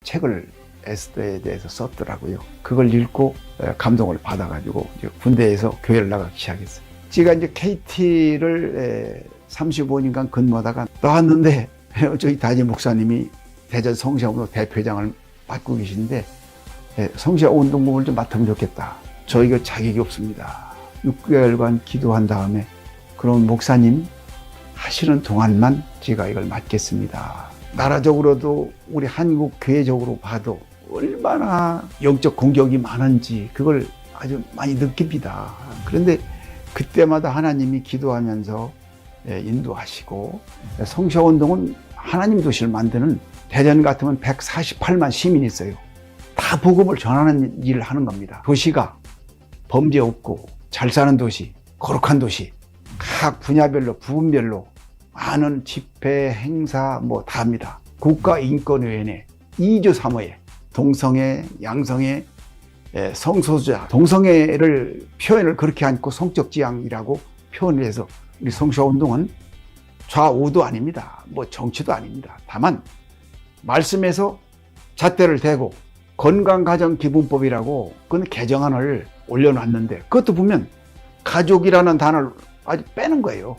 책을 에스더에 대해서 썼더라고요. 그걸 읽고 감동을 받아가지고 이제 군대에서 교회를 나가기 시작했어요. 제가 이제 KT를 35년간 근무하다가 나왔는데 저희 다지 목사님이 대전 성시아운동 대표장을 맡고 계신데 성시아 운동부를 좀 맡으면 좋겠다. 저희가 자격이 없습니다. 6개월간 기도한 다음에 그럼 목사님 하시는 동안만 제가 이걸 맡겠습니다. 나라적으로도 우리 한국 교회적으로 봐도 얼마나 영적 공격이 많은지 그걸 아주 많이 느낍니다. 그런데 그때마다 하나님이 기도하면서 인도하시고 성시아운동은 하나님 도시를 만드는 대전 같으면 148만 시민이 있어요. 다 복음을 전하는 일을 하는 겁니다. 도시가 범죄 없고 잘 사는 도시, 거룩한 도시, 각 분야별로 부분별로 많은 집회, 행사 뭐 다 합니다. 국가인권위원회 2조 3호에 동성애, 양성애, 성소수자, 동성애를 표현을 그렇게 않고 성적지향이라고 표현을 해서 우리 성시아운동은 좌우도 아닙니다. 뭐 정치도 아닙니다. 다만 말씀에서 잣대를 대고 건강가정기본법이라고 그건 개정안을 올려놨는데 그것도 보면 가족이라는 단어를 아주 빼는 거예요.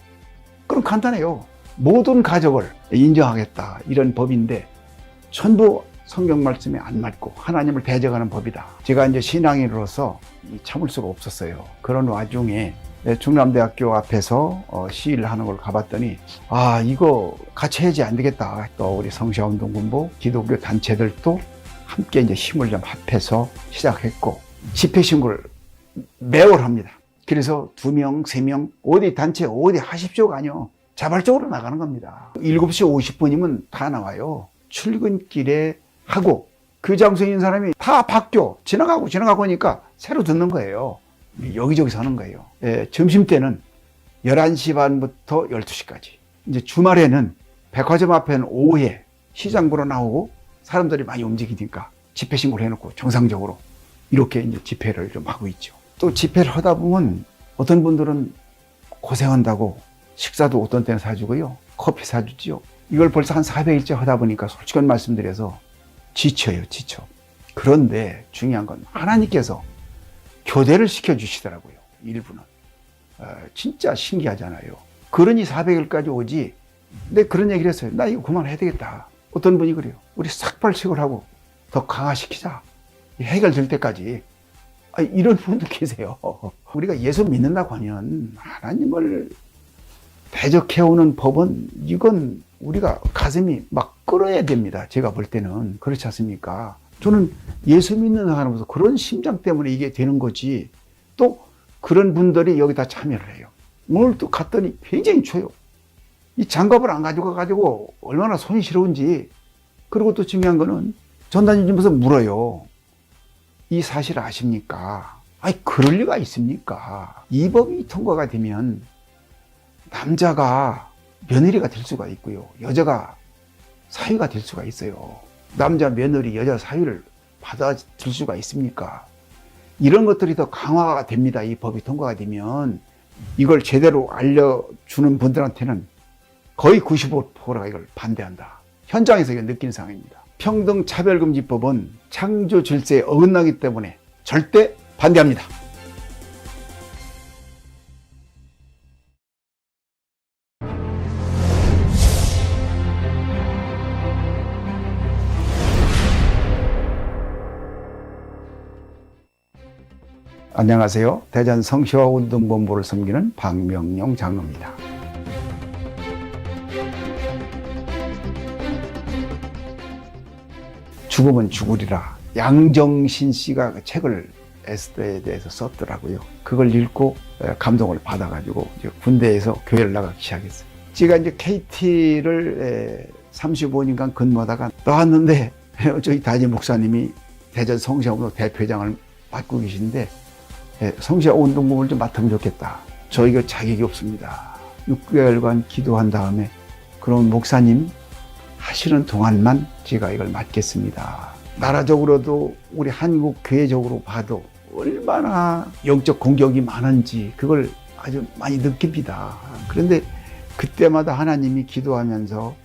그럼 간단해요. 모든 가족을 인정하겠다 이런 법인데 전부 성경 말씀에 안 맞고 하나님을 대적하는 법이다. 제가 이제 신앙인으로서 참을 수가 없었어요. 그런 와중에 중남대학교 앞에서 시위를 하는 걸 가봤더니 아 이거 같이 해야지 안 되겠다. 또 우리 성시아운동군부 기독교 단체들도 함께 이제 힘을 좀 합해서 시작했고 집회 신고를 매월 합니다. 그래서 2명, 3명 어디 단체 어디 하십시오가 아니요. 자발적으로 나가는 겁니다. 7시 50분이면 다 나와요. 출근길에 하고 그 장소에 있는 사람이 다 바뀌어 지나가고 하니까 새로 듣는 거예요. 여기저기서 하는 거예요. 점심때는 11시 반부터 12시까지. 이제 주말에는 백화점 앞에는 오후에 시장 보러 나오고 사람들이 많이 움직이니까 집회 신고를 해놓고 정상적으로 이렇게 이제 집회를 좀 하고 있죠. 또 집회를 하다 보면 어떤 분들은 고생한다고 식사도 어떤 때는 사주고요. 커피 사주지요. 이걸 벌써 한 400일째 하다 보니까 솔직한 말씀드려서 지쳐요, 지쳐. 그런데 중요한 건 하나님께서 교대를 시켜주시더라고요. 일부는. 진짜 신기하잖아요. 그러니 400일까지 오지. 근데 그런 얘기를 했어요. 나 이거 그만해야 되겠다. 어떤 분이 그래요. 우리 삭발식을 하고 더 강화시키자. 해결될 때까지. 이런 분도 계세요. 우리가 예수 믿는다고 하면 하나님을 대적해오는 법은 이건 우리가 가슴이 막 끓어야 됩니다. 제가 볼 때는. 그렇지 않습니까? 저는 예수 믿는 사람으로서 그런 심장 때문에 이게 되는 거지. 또 그런 분들이 여기다 참여를 해요. 오늘 또 갔더니 굉장히 추워요. 이 장갑을 안 가지고 얼마나 손이 시려운지. 그리고 또 중요한 거는 전단지 주면서 물어요. 이 사실 아십니까? 그럴 리가 있습니까? 이 법이 통과가 되면 남자가 며느리가 될 수가 있고요. 여자가 사위가 될 수가 있어요. 남자 며느리, 여자 사위를 받아줄 수가 있습니까? 이런 것들이 더 강화가 됩니다. 이 법이 통과가 되면. 이걸 제대로 알려주는 분들한테는 거의 95%가 이걸 반대한다. 현장에서 이걸 느끼는 상황입니다. 평등차별금지법은 창조 질서에 어긋나기 때문에 절대 반대합니다. 안녕하세요. 대전 성시아운동본부를 섬기는 박명용 장로입니다. 죽으면 죽으리라. 양정신 씨가 그 책을 에스더에 대해서 썼더라고요. 그걸 읽고 감동을 받아가지고 이제 군대에서 교회를 나가기 시작했어요. 제가 이제 KT를 35년간 근무하다가 나왔는데 저희 다지 목사님이 대전 성시아운동 대표장을 맡고 계신데 성시아운동부를 좀 맡으면 좋겠다. 저희가 자격이 없습니다. 6개월간 기도한 다음에 그럼 목사님 하시는 동안만 제가 이걸 맡겠습니다. 나라적으로도 우리 한국 교회적으로 봐도 얼마나 영적 공격이 많은지 그걸 아주 많이 느낍니다. 그런데 그때마다 하나님이 기도하면서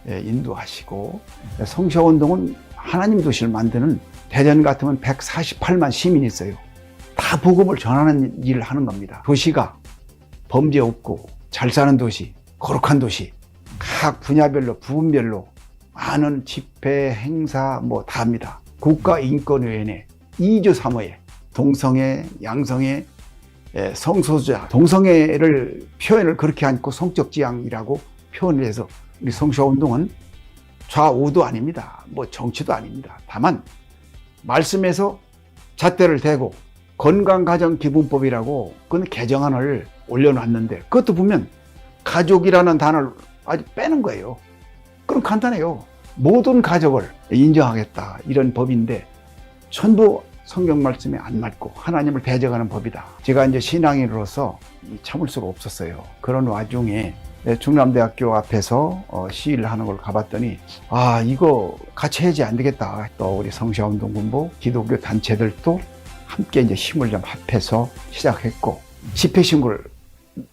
인도하시고 성시아운동은 하나님 도시를 만드는 대전 같으면 148만 시민이 있어요. 다 복음을 전하는 일을 하는 겁니다. 도시가 범죄 없고 잘 사는 도시, 거룩한 도시, 각 분야별로 부분별로 많은 집회, 행사 다 합니다. 국가인권위원회 2조 3호에 동성애, 양성애, 성소수자, 동성애를 표현을 그렇게 않고 성적지향이라고 표현을 해서 우리 성소화운동은 좌우도 아닙니다. 정치도 아닙니다. 다만 말씀에서 잣대를 대고 건강가정기본법이라고 그건 개정안을 올려놨는데 그것도 보면 가족이라는 단어를 아주 빼는 거예요. 그럼 간단해요. 모든 가족을 인정하겠다 이런 법인데 전부 성경 말씀에 안 맞고 하나님을 배제하는 법이다. 제가 이제 신앙인으로서 참을 수가 없었어요. 그런 와중에 중남대학교 앞에서 시위를 하는 걸 가봤더니 이거 같이 해야지 안 되겠다. 또 우리 성시화운동본부 기독교 단체들도 함께 이제 힘을 좀 합해서 시작했고 집회 신고를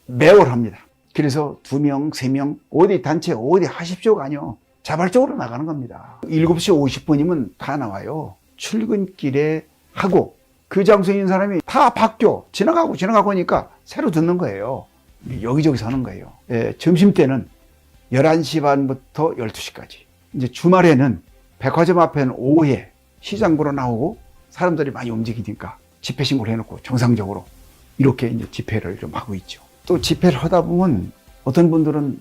매월 합니다. 그래서 2명, 3명 어디 단체 어디 하십시오가 아니요. 자발적으로 나가는 겁니다. 7시 50분이면 다 나와요. 출근길에 하고 그 장소에 있는 사람이 다 바뀌어 지나가고 하니까 새로 듣는 거예요. 여기저기서 하는 거예요. 점심때는 11시 반부터 12시까지. 이제 주말에는 백화점 앞에는 오후에 시장 보러 나오고 사람들이 많이 움직이니까 집회 신고를 해놓고 정상적으로 이렇게 이제 집회를 좀 하고 있죠. 또 집회를 하다 보면 어떤 분들은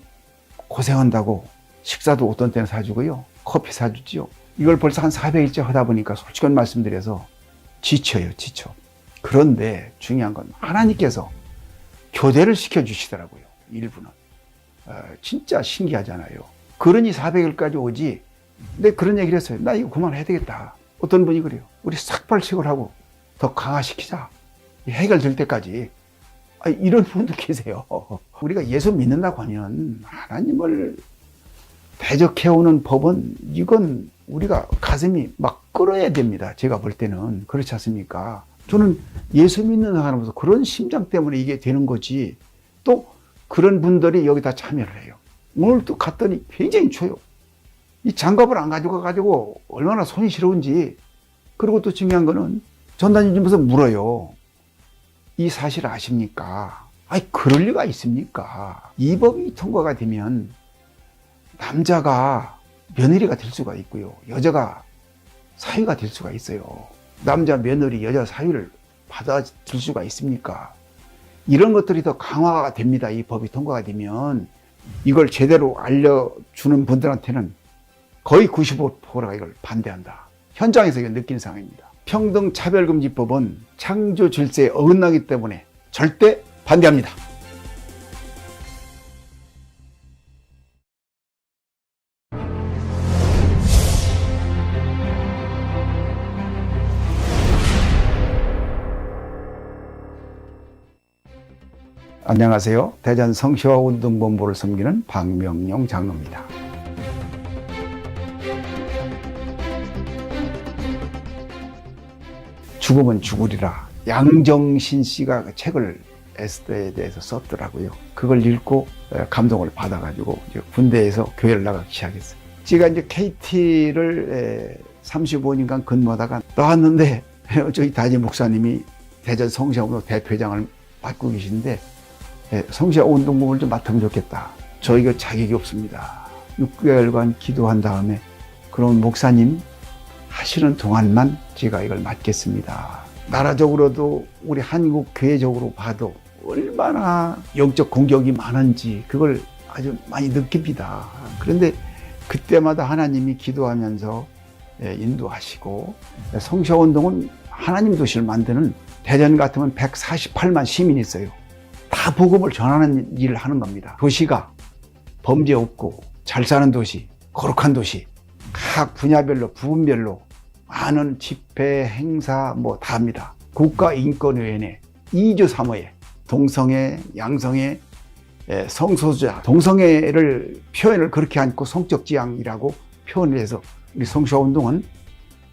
고생한다고 식사도 어떤 때는 사주고요. 커피 사주지요. 이걸 벌써 한 400일째 하다 보니까 솔직한 말씀드려서 지쳐. 그런데 중요한 건 하나님께서 교대를 시켜주시더라고요. 일부는. 진짜 신기하잖아요. 그러니 400일까지 오지. 근데 그런 얘기를 했어요. 나 이거 그만해야 되겠다. 어떤 분이 그래요. 우리 삭발식을 하고 더 강화시키자. 해결될 때까지. 이런 분도 계세요. 우리가 예수 믿는다고 하면 하나님을 대적해오는 법은 이건 우리가 가슴이 막 끓어야 됩니다. 제가 볼 때는. 그렇지 않습니까? 저는 예수 믿는 사람으로서 그런 심장 때문에 이게 되는 거지. 또 그런 분들이 여기다 참여를 해요. 오늘 또 갔더니 굉장히 추워요. 이 장갑을 안 가지고 얼마나 손이 시려운지. 그리고 또 중요한 거는 전단지 주면서 물어요. 이 사실 아십니까? 그럴 리가 있습니까? 이 법이 통과가 되면 남자가 며느리가 될 수가 있고요. 여자가 사위가 될 수가 있어요. 남자 며느리, 여자 사위를 받아줄 수가 있습니까? 이런 것들이 더 강화가 됩니다. 이 법이 통과가 되면. 이걸 제대로 알려주는 분들한테는 거의 95%가 이걸 반대한다. 현장에서 이걸 느끼는 상황입니다. 평등차별금지법은 창조 질서에 어긋나기 때문에 절대 반대합니다. 안녕하세요. 대전 성시화운동본부를 섬기는 박명용 장로입니다. 죽으면 죽으리라. 양정신 씨가 그 책을 에스더에 대해서 썼더라고요. 그걸 읽고 감동을 받아가지고 이제 군대에서 교회를 나가기 시작했어요. 제가 이제 KT를 35년간 근무하다가 나왔는데 저희 담임 목사님이 대전 성시화운동 대표장을 맡고 계신데 성시화운동본부를 좀 맡으면 좋겠다. 저희가 자격이 없습니다. 6개월간 기도한 다음에 그런 목사님 하시는 동안만 제가 이걸 맡겠습니다. 나라적으로도 우리 한국 교회적으로 봐도 얼마나 영적 공격이 많은지 그걸 아주 많이 느낍니다. 그런데 그때마다 하나님이 기도하면서 인도하시고 성시화운동은 하나님 도시를 만드는 대전 같으면 148만 시민이 있어요. 다 복음을 전하는 일을 하는 겁니다. 도시가 범죄 없고 잘 사는 도시, 거룩한 도시, 각 분야별로 부분별로 많은 집회, 행사 다 합니다. 국가인권위원회 2조 3호에 동성애, 양성애, 성소수자, 동성애를 표현을 그렇게 않고 성적지향이라고 표현을 해서 우리 성시화운동은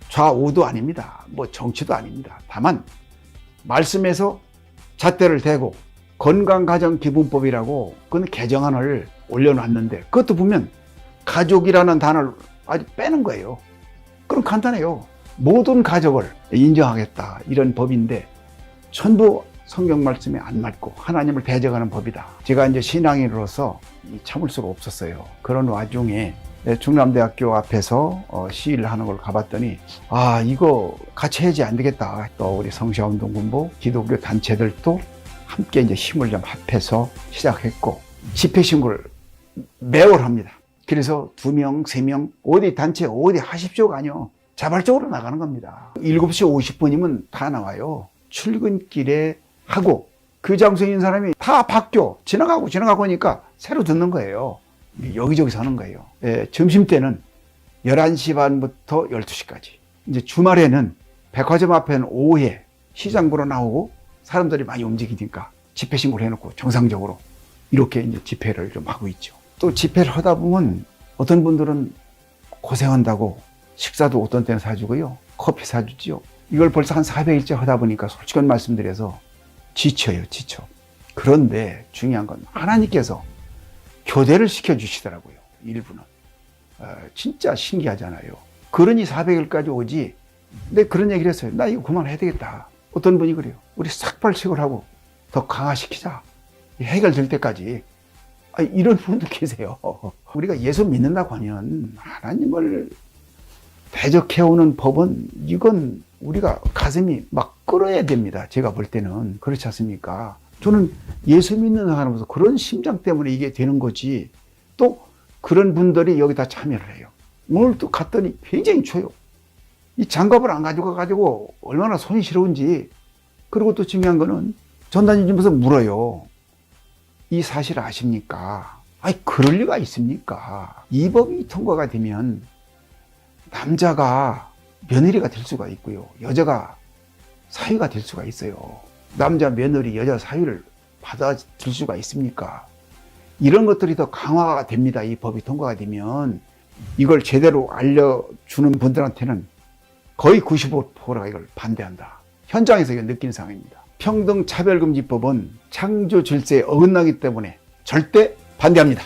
좌우도 아닙니다. 정치도 아닙니다. 다만 말씀에서 잣대를 대고 건강가정기본법이라고 그건 개정안을 올려놨는데 그것도 보면 가족이라는 단어를 아주 빼는 거예요. 그럼 간단해요. 모든 가족을 인정하겠다 이런 법인데 전부 성경 말씀에 안 맞고 하나님을 대적하는 법이다. 제가 이제 신앙인으로서 참을 수가 없었어요. 그런 와중에 중남대학교 앞에서 시위를 하는 걸 가봤더니 이거 같이 해야지 안 되겠다. 또 우리 성시아운동군부 기독교 단체들도 함께 이제 힘을 좀 합해서 시작했고 집회 신고를 매월 합니다. 그래서 2명, 3명 어디 단체 어디 하십시오가 아니요. 자발적으로 나가는 겁니다. 7시 50분이면 다 나와요. 출근길에 하고 그 장소에 있는 사람이 다 바뀌어 지나가고 하니까 새로 듣는 거예요. 여기저기서 하는 거예요. 점심 때는 11시 반부터 12시까지. 이제 주말에는 백화점 앞에는 오후에 시장 보러 나오고 사람들이 많이 움직이니까 집회 신고를 해놓고 정상적으로 이렇게 이제 집회를 좀 하고 있죠. 또 집회를 하다 보면 어떤 분들은 고생한다고 식사도 어떤 때는 사주고요. 커피 사주지요. 이걸 벌써 한 400일째 하다 보니까 솔직한 말씀드려서 지쳐. 그런데 중요한 건 하나님께서 교대를 시켜주시더라고요. 일부는. 진짜 신기하잖아요. 그러니 400일까지 오지. 근데 그런 얘기를 했어요. 나 이거 그만해야 되겠다. 어떤 분이 그래요. 우리 삭발식을 하고 더 강화시키자. 해결될 때까지. 이런 분도 계세요. 우리가 예수 믿는다고 하면 하나님을 대적해오는 법은 이건 우리가 가슴이 막 끓어야 됩니다. 제가 볼 때는. 그렇지 않습니까? 저는 예수 믿는 사람으로서 그런 심장 때문에 이게 되는 거지. 또 그런 분들이 여기다 참여를 해요. 오늘 또 갔더니 굉장히 추워요. 이 장갑을 안 가지고 얼마나 손이 시려운지. 그리고 또 중요한 거는 전단지 주면서 물어요. 이 사실 아십니까? 그럴 리가 있습니까? 이 법이 통과가 되면 남자가 며느리가 될 수가 있고요. 여자가 사위가 될 수가 있어요. 남자 며느리, 여자 사위를 받아줄 수가 있습니까? 이런 것들이 더 강화가 됩니다. 이 법이 통과가 되면. 이걸 제대로 알려주는 분들한테는 거의 95%가 이걸 반대한다. 현장에서 이걸 느끼는 상황입니다. 평등차별금지법은 창조 질서에 어긋나기 때문에 절대 반대합니다.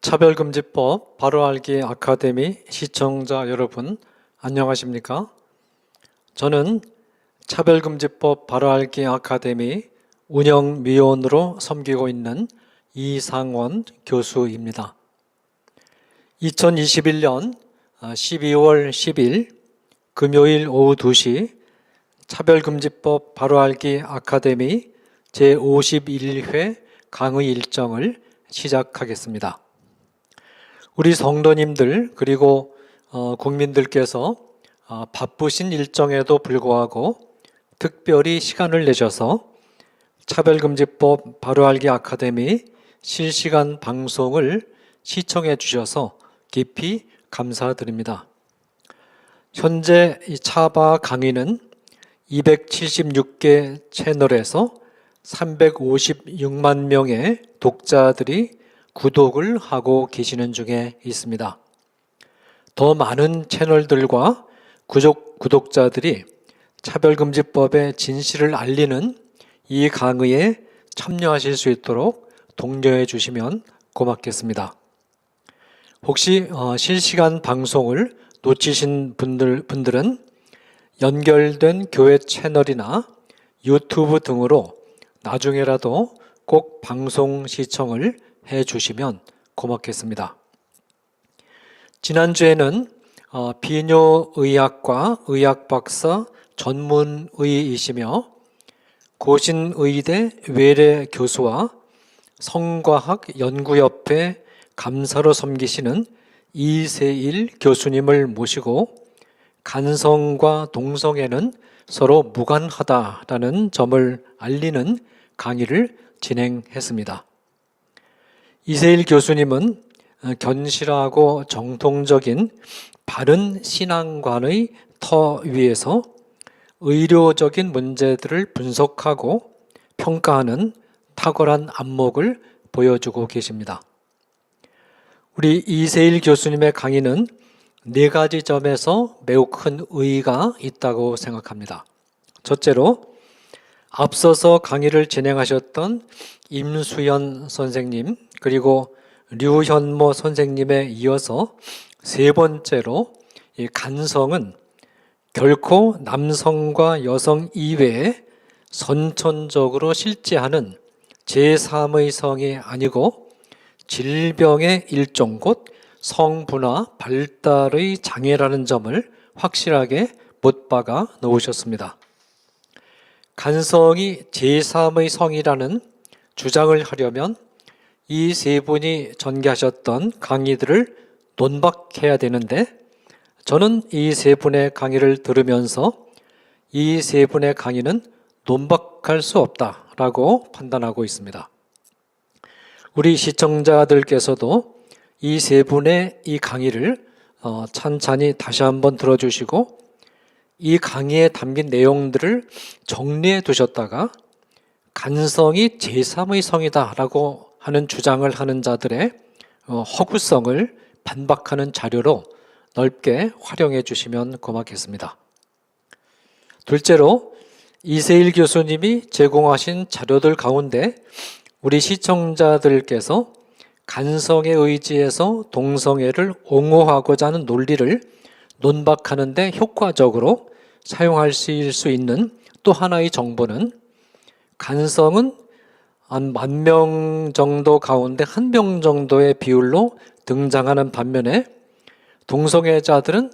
차별금지법 바로알기 아카데미 시청자 여러분 안녕하십니까? 저는 차별금지법 바로알기 아카데미 운영위원으로 섬기고 있는 이상원 교수입니다. 2021년 12월 10일 금요일 오후 2시 차별금지법 바로알기 아카데미 제51회 강의 일정을 시작하겠습니다. 우리 성도님들 그리고 국민들께서 바쁘신 일정에도 불구하고 특별히 시간을 내셔서 차별금지법 바로알기 아카데미 실시간 방송을 시청해 주셔서 깊이 감사드립니다. 현재 이 차바 강의는 276개 채널에서 356만 명의 독자들이 구독을 하고 계시는 중에 있습니다. 더 많은 채널들과 구독자들이 차별금지법의 진실을 알리는 이 강의에 참여하실 수 있도록 독려해 주시면 고맙겠습니다. 혹시 실시간 방송을 놓치신 분들은 연결된 교회 채널이나 유튜브 등으로 나중에라도 꼭 방송 시청을 해 주시면 고맙겠습니다. 지난주에는 비뇨의학과 의학박사 전문의이시며 고신의대 외래 교수와 성과학 연구협회 감사로 섬기시는 이세일 교수님을 모시고 간성과 동성애는 서로 무관하다라는 점을 알리는 강의를 진행했습니다. 이세일 교수님은 견실하고 정통적인 바른 신앙관의 터 위에서 의료적인 문제들을 분석하고 평가하는 탁월한 안목을 보여주고 계십니다. 우리 이세일 교수님의 강의는 4가지 점에서 매우 큰 의의가 있다고 생각합니다. 첫째로 앞서서 강의를 진행하셨던 임수연 선생님 그리고 류현모 선생님에 이어서 3번째로 이 간성은 결코 남성과 여성 이외에 선천적으로 실제하는 제3의 성이 아니고 질병의 일종 곧 성분화 발달의 장애라는 점을 확실하게 못 박아 놓으셨습니다. 간성이 제3의 성이라는 주장을 하려면 이 3분이 전개하셨던 강의들을 논박해야 되는데 저는 이 3분의 강의를 들으면서 이 3분의 강의는 논박할 수 없다라고 판단하고 있습니다. 우리 시청자들께서도 이 3분의 이 강의를 찬찬히 다시 한번 들어주시고 이 강의에 담긴 내용들을 정리해 두셨다가 간성이 제3의 성이다라고 하는 주장을 하는 자들의 허구성을 반박하는 자료로 넓게 활용해 주시면 고맙겠습니다. 둘째로 이세일 교수님이 제공하신 자료들 가운데 우리 시청자들께서 간성에 의지해서 동성애를 옹호하고자 하는 논리를 논박하는 데 효과적으로 사용하실 수 있는 또 하나의 정보는 간성은 한 10,000명 정도 가운데 1명 정도의 비율로 등장하는 반면에 동성애자들은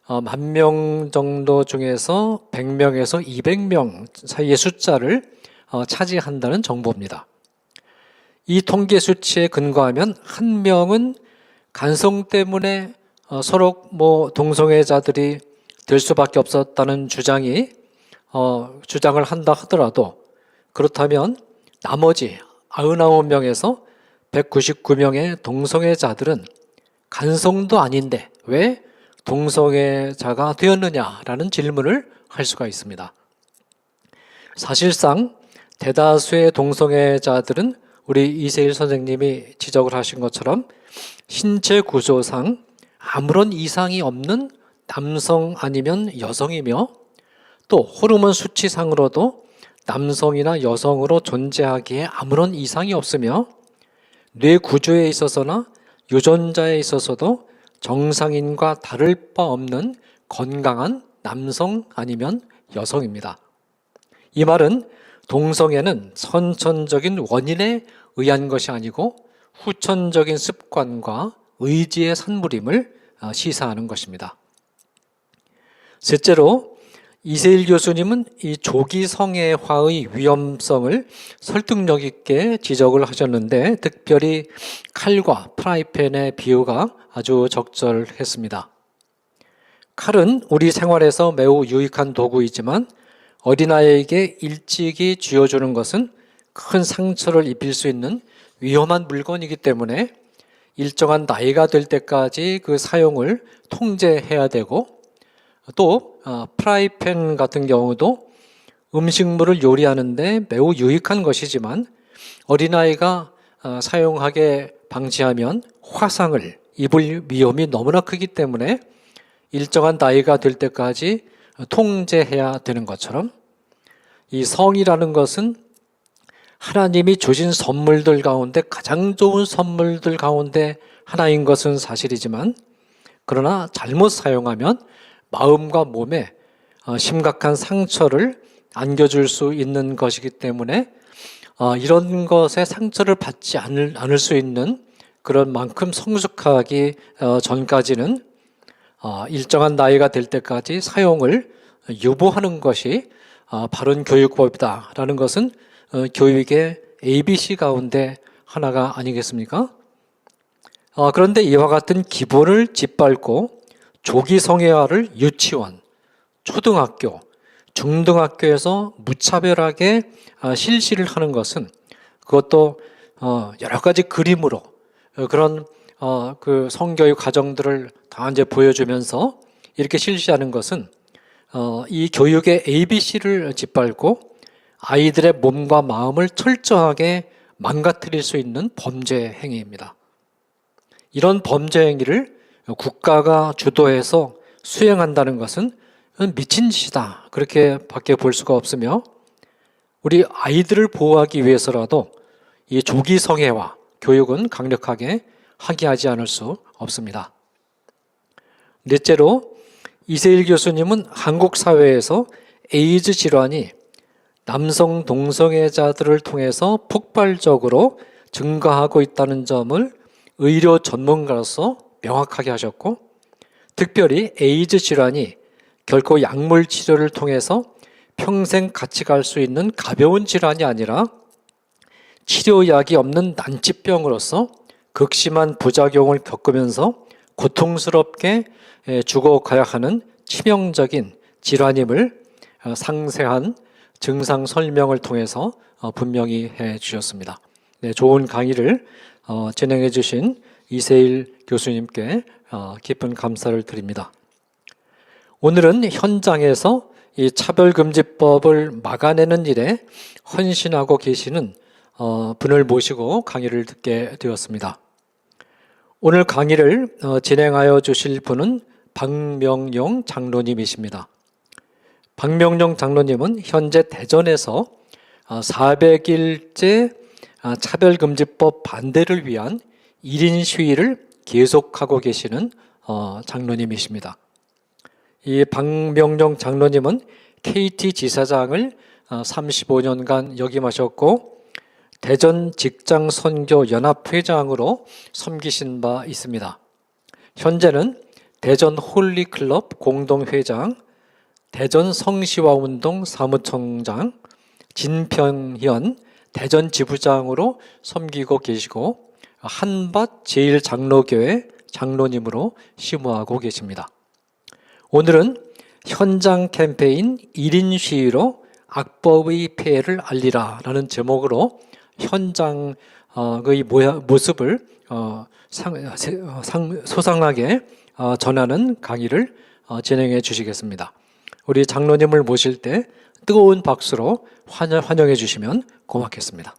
10,000명 정도 중에서 100명에서 200명 사이의 숫자를 차지한다는 정보입니다. 이 통계 수치에 근거하면 1명은 간성 때문에 서로 동성애자들이 될 수밖에 없었다는 주장을 한다 하더라도 그렇다면 나머지 99명에서 199명의 동성애자들은 간성도 아닌데 왜 동성애자가 되었느냐라는 질문을 할 수가 있습니다. 사실상 대다수의 동성애자들은 우리 이세일 선생님이 지적을 하신 것처럼 신체 구조상 아무런 이상이 없는 남성 아니면 여성이며 또 호르몬 수치상으로도 남성이나 여성으로 존재하기에 아무런 이상이 없으며 뇌 구조에 있어서나 유전자에 있어서도 정상인과 다를 바 없는 건강한 남성 아니면 여성입니다. 이 말은 동성애는 선천적인 원인에 의한 것이 아니고 후천적인 습관과 의지의 산물임을 시사하는 것입니다. 셋째로 이세일 교수님은 이 조기 성애화의 위험성을 설득력 있게 지적을 하셨는데 특별히 칼과 프라이팬의 비유가 아주 적절했습니다. 칼은 우리 생활에서 매우 유익한 도구이지만 어린아이에게 일찍이 쥐어주는 것은 큰 상처를 입힐 수 있는 위험한 물건이기 때문에 일정한 나이가 될 때까지 그 사용을 통제해야 되고 또 프라이팬 같은 경우도 음식물을 요리하는데 매우 유익한 것이지만 어린아이가 사용하게 방치하면 화상을 입을 위험이 너무나 크기 때문에 일정한 나이가 될 때까지 통제해야 되는 것처럼 이 성이라는 것은 하나님이 주신 선물들 가운데 가장 좋은 선물들 가운데 하나인 것은 사실이지만 그러나 잘못 사용하면 마음과 몸에 심각한 상처를 안겨줄 수 있는 것이기 때문에 이런 것에 상처를 받지 않을 수 있는 그런 만큼 성숙하기 전까지는 일정한 나이가 될 때까지 사용을 유보하는 것이 바른 교육법이다라는 것은 교육의 ABC 가운데 하나가 아니겠습니까? 그런데 이와 같은 기본을 짓밟고 조기 성애화를 유치원, 초등학교, 중등학교에서 무차별하게 실시를 하는 것은 그것도 여러 가지 그림으로 그런 그 성교육 과정들을 다 이제 보여주면서 이렇게 실시하는 것은 이 교육의 ABC를 짓밟고 아이들의 몸과 마음을 철저하게 망가뜨릴 수 있는 범죄 행위입니다. 이런 범죄 행위를 국가가 주도해서 수행한다는 것은 미친 짓이다. 그렇게 밖에 볼 수가 없으며 우리 아이들을 보호하기 위해서라도 이 조기 성애화 교육은 강력하게 항의하지 않을 수 없습니다. 넷째로 이세일 교수님은 한국 사회에서 에이즈 질환이 남성 동성애자들을 통해서 폭발적으로 증가하고 있다는 점을 의료 전문가로서 명확하게 하셨고, 특별히 에이즈 질환이 결코 약물 치료를 통해서 평생 같이 갈 수 있는 가벼운 질환이 아니라 치료약이 없는 난치병으로서 극심한 부작용을 겪으면서 고통스럽게 죽어가야 하는 치명적인 질환임을 상세한 증상 설명을 통해서 분명히 해 주셨습니다. 네, 좋은 강의를 진행해 주신 이세일 교수님께 깊은 감사를 드립니다. 오늘은 현장에서 이 차별금지법을 막아내는 일에 헌신하고 계시는 분을 모시고 강의를 듣게 되었습니다. 오늘 강의를 진행하여 주실 분은 박명용 장로님이십니다. 박명용 장로님은 현재 대전에서 400일째 차별금지법 반대를 위한 1인 시위를 계속하고 계시는 장로님이십니다. 이 박명용 장로님은 KT 지사장을 35년간 역임하셨고 대전 직장 선교 연합 회장으로 섬기신 바 있습니다. 현재는 대전 홀리클럽 공동회장, 대전 성시화운동 사무총장, 진평현 대전 지부장으로 섬기고 계시고 한밭 제일장로교회 장로님으로 심우하고 계십니다. 오늘은 현장 캠페인 1인 시위로 악법의 폐해를 알리라 라는 제목으로 현장의 모습을 소상하게 전하는 강의를 진행해 주시겠습니다. 우리 장로님을 모실 때 뜨거운 박수로 환영해 주시면 고맙겠습니다.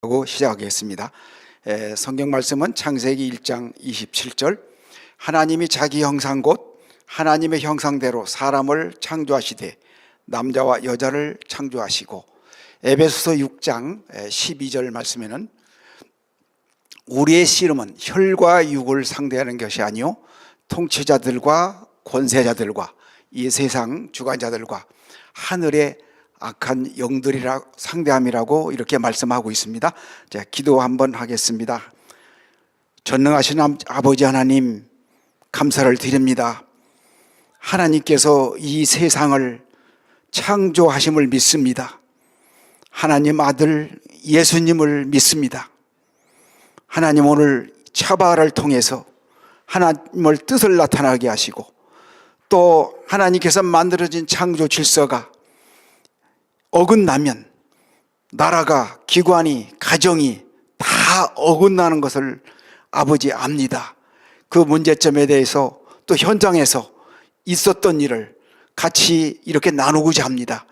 하고 시작하겠습니다. 성경 말씀은 창세기 1장 27절, 하나님이 자기 형상 곧 하나님의 형상대로 사람을 창조하시되 남자와 여자를 창조하시고, 에베소서 6장 12절 말씀에는 우리의 씨름은 혈과 육을 상대하는 것이 아니요 통치자들과 권세자들과 이 세상 주관자들과 하늘의 악한 영들이라 상대함이라고 이렇게 말씀하고 있습니다. 자, 기도 한번 하겠습니다. 전능하신 아버지 하나님, 감사를 드립니다. 하나님께서 이 세상을 창조하심을 믿습니다. 하나님 아들 예수님을 믿습니다. 하나님, 오늘 차바를 통해서 하나님의 뜻을 나타나게 하시고 또 하나님께서 만들어진 창조 질서가 어긋나면 나라가, 기관이, 가정이 다 어긋나는 것을 아버지 압니다. 그 문제점에 대해서 또 현장에서 있었던 일을 같이 이렇게 나누고자 합니다.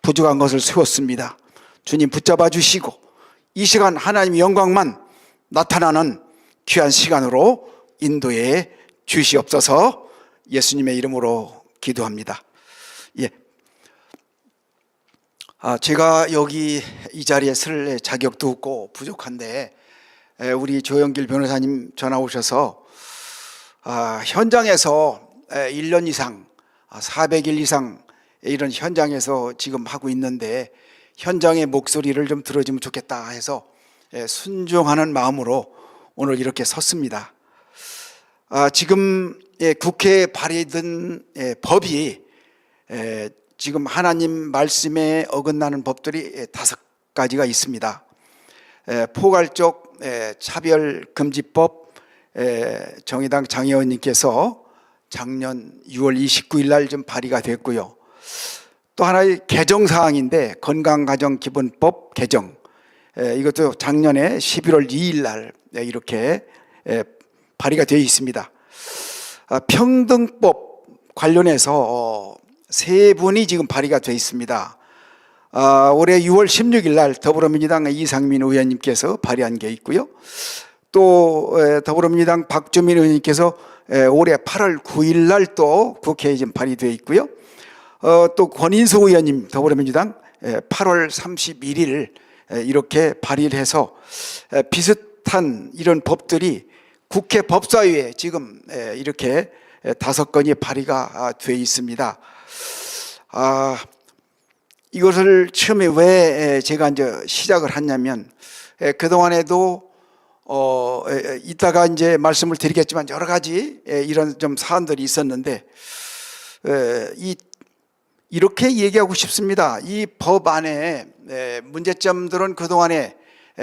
부족한 것을 세웠습니다. 주님 붙잡아 주시고 이 시간 하나님의 영광만 나타나는 귀한 시간으로 인도해 주시옵소서. 예수님의 이름으로 기도합니다. 예. 제가 여기 이 자리에 설 자격도 없고 부족한데 우리 조영길 변호사님 전화 오셔서 현장에서 1년 이상 400일 이상 이런 현장에서 지금 하고 있는데 현장의 목소리를 좀 들어주면 좋겠다 해서 순종하는 마음으로 오늘 이렇게 섰습니다. 지금 국회에 발의된 법이 지금 하나님 말씀에 어긋나는 법들이 5가지가 있습니다. 포괄적 차별금지법, 정의당 장 의원님께서 작년 6월 29일 날 좀 발의가 됐고요. 또 하나의 개정사항인데 건강가정기본법 개정, 이것도 작년에 11월 2일 날 이렇게 발의가 되어 있습니다. 평등법 관련해서 3분이 지금 발의가 되어 있습니다. 올해 6월 16일 날 더불어민주당 이상민 의원님께서 발의한 게 있고요. 또 더불어민주당 박주민 의원님께서 올해 8월 9일 날 또 국회에 지금 발의되어 있고요. 또 권인수 의원님 더불어민주당 8월 31일 이렇게 발의를 해서 비슷한 이런 법들이 국회 법사위에 지금 이렇게 5건이 발의가 되어 있습니다. 이것을 처음에 왜 제가 이제 시작을 했냐면 그동안에도 이따가 이제 말씀을 드리겠지만 여러 가지 이런 좀 사안들이 있었는데 이렇게 얘기하고 싶습니다. 이 법 안에 문제점들은 그동안에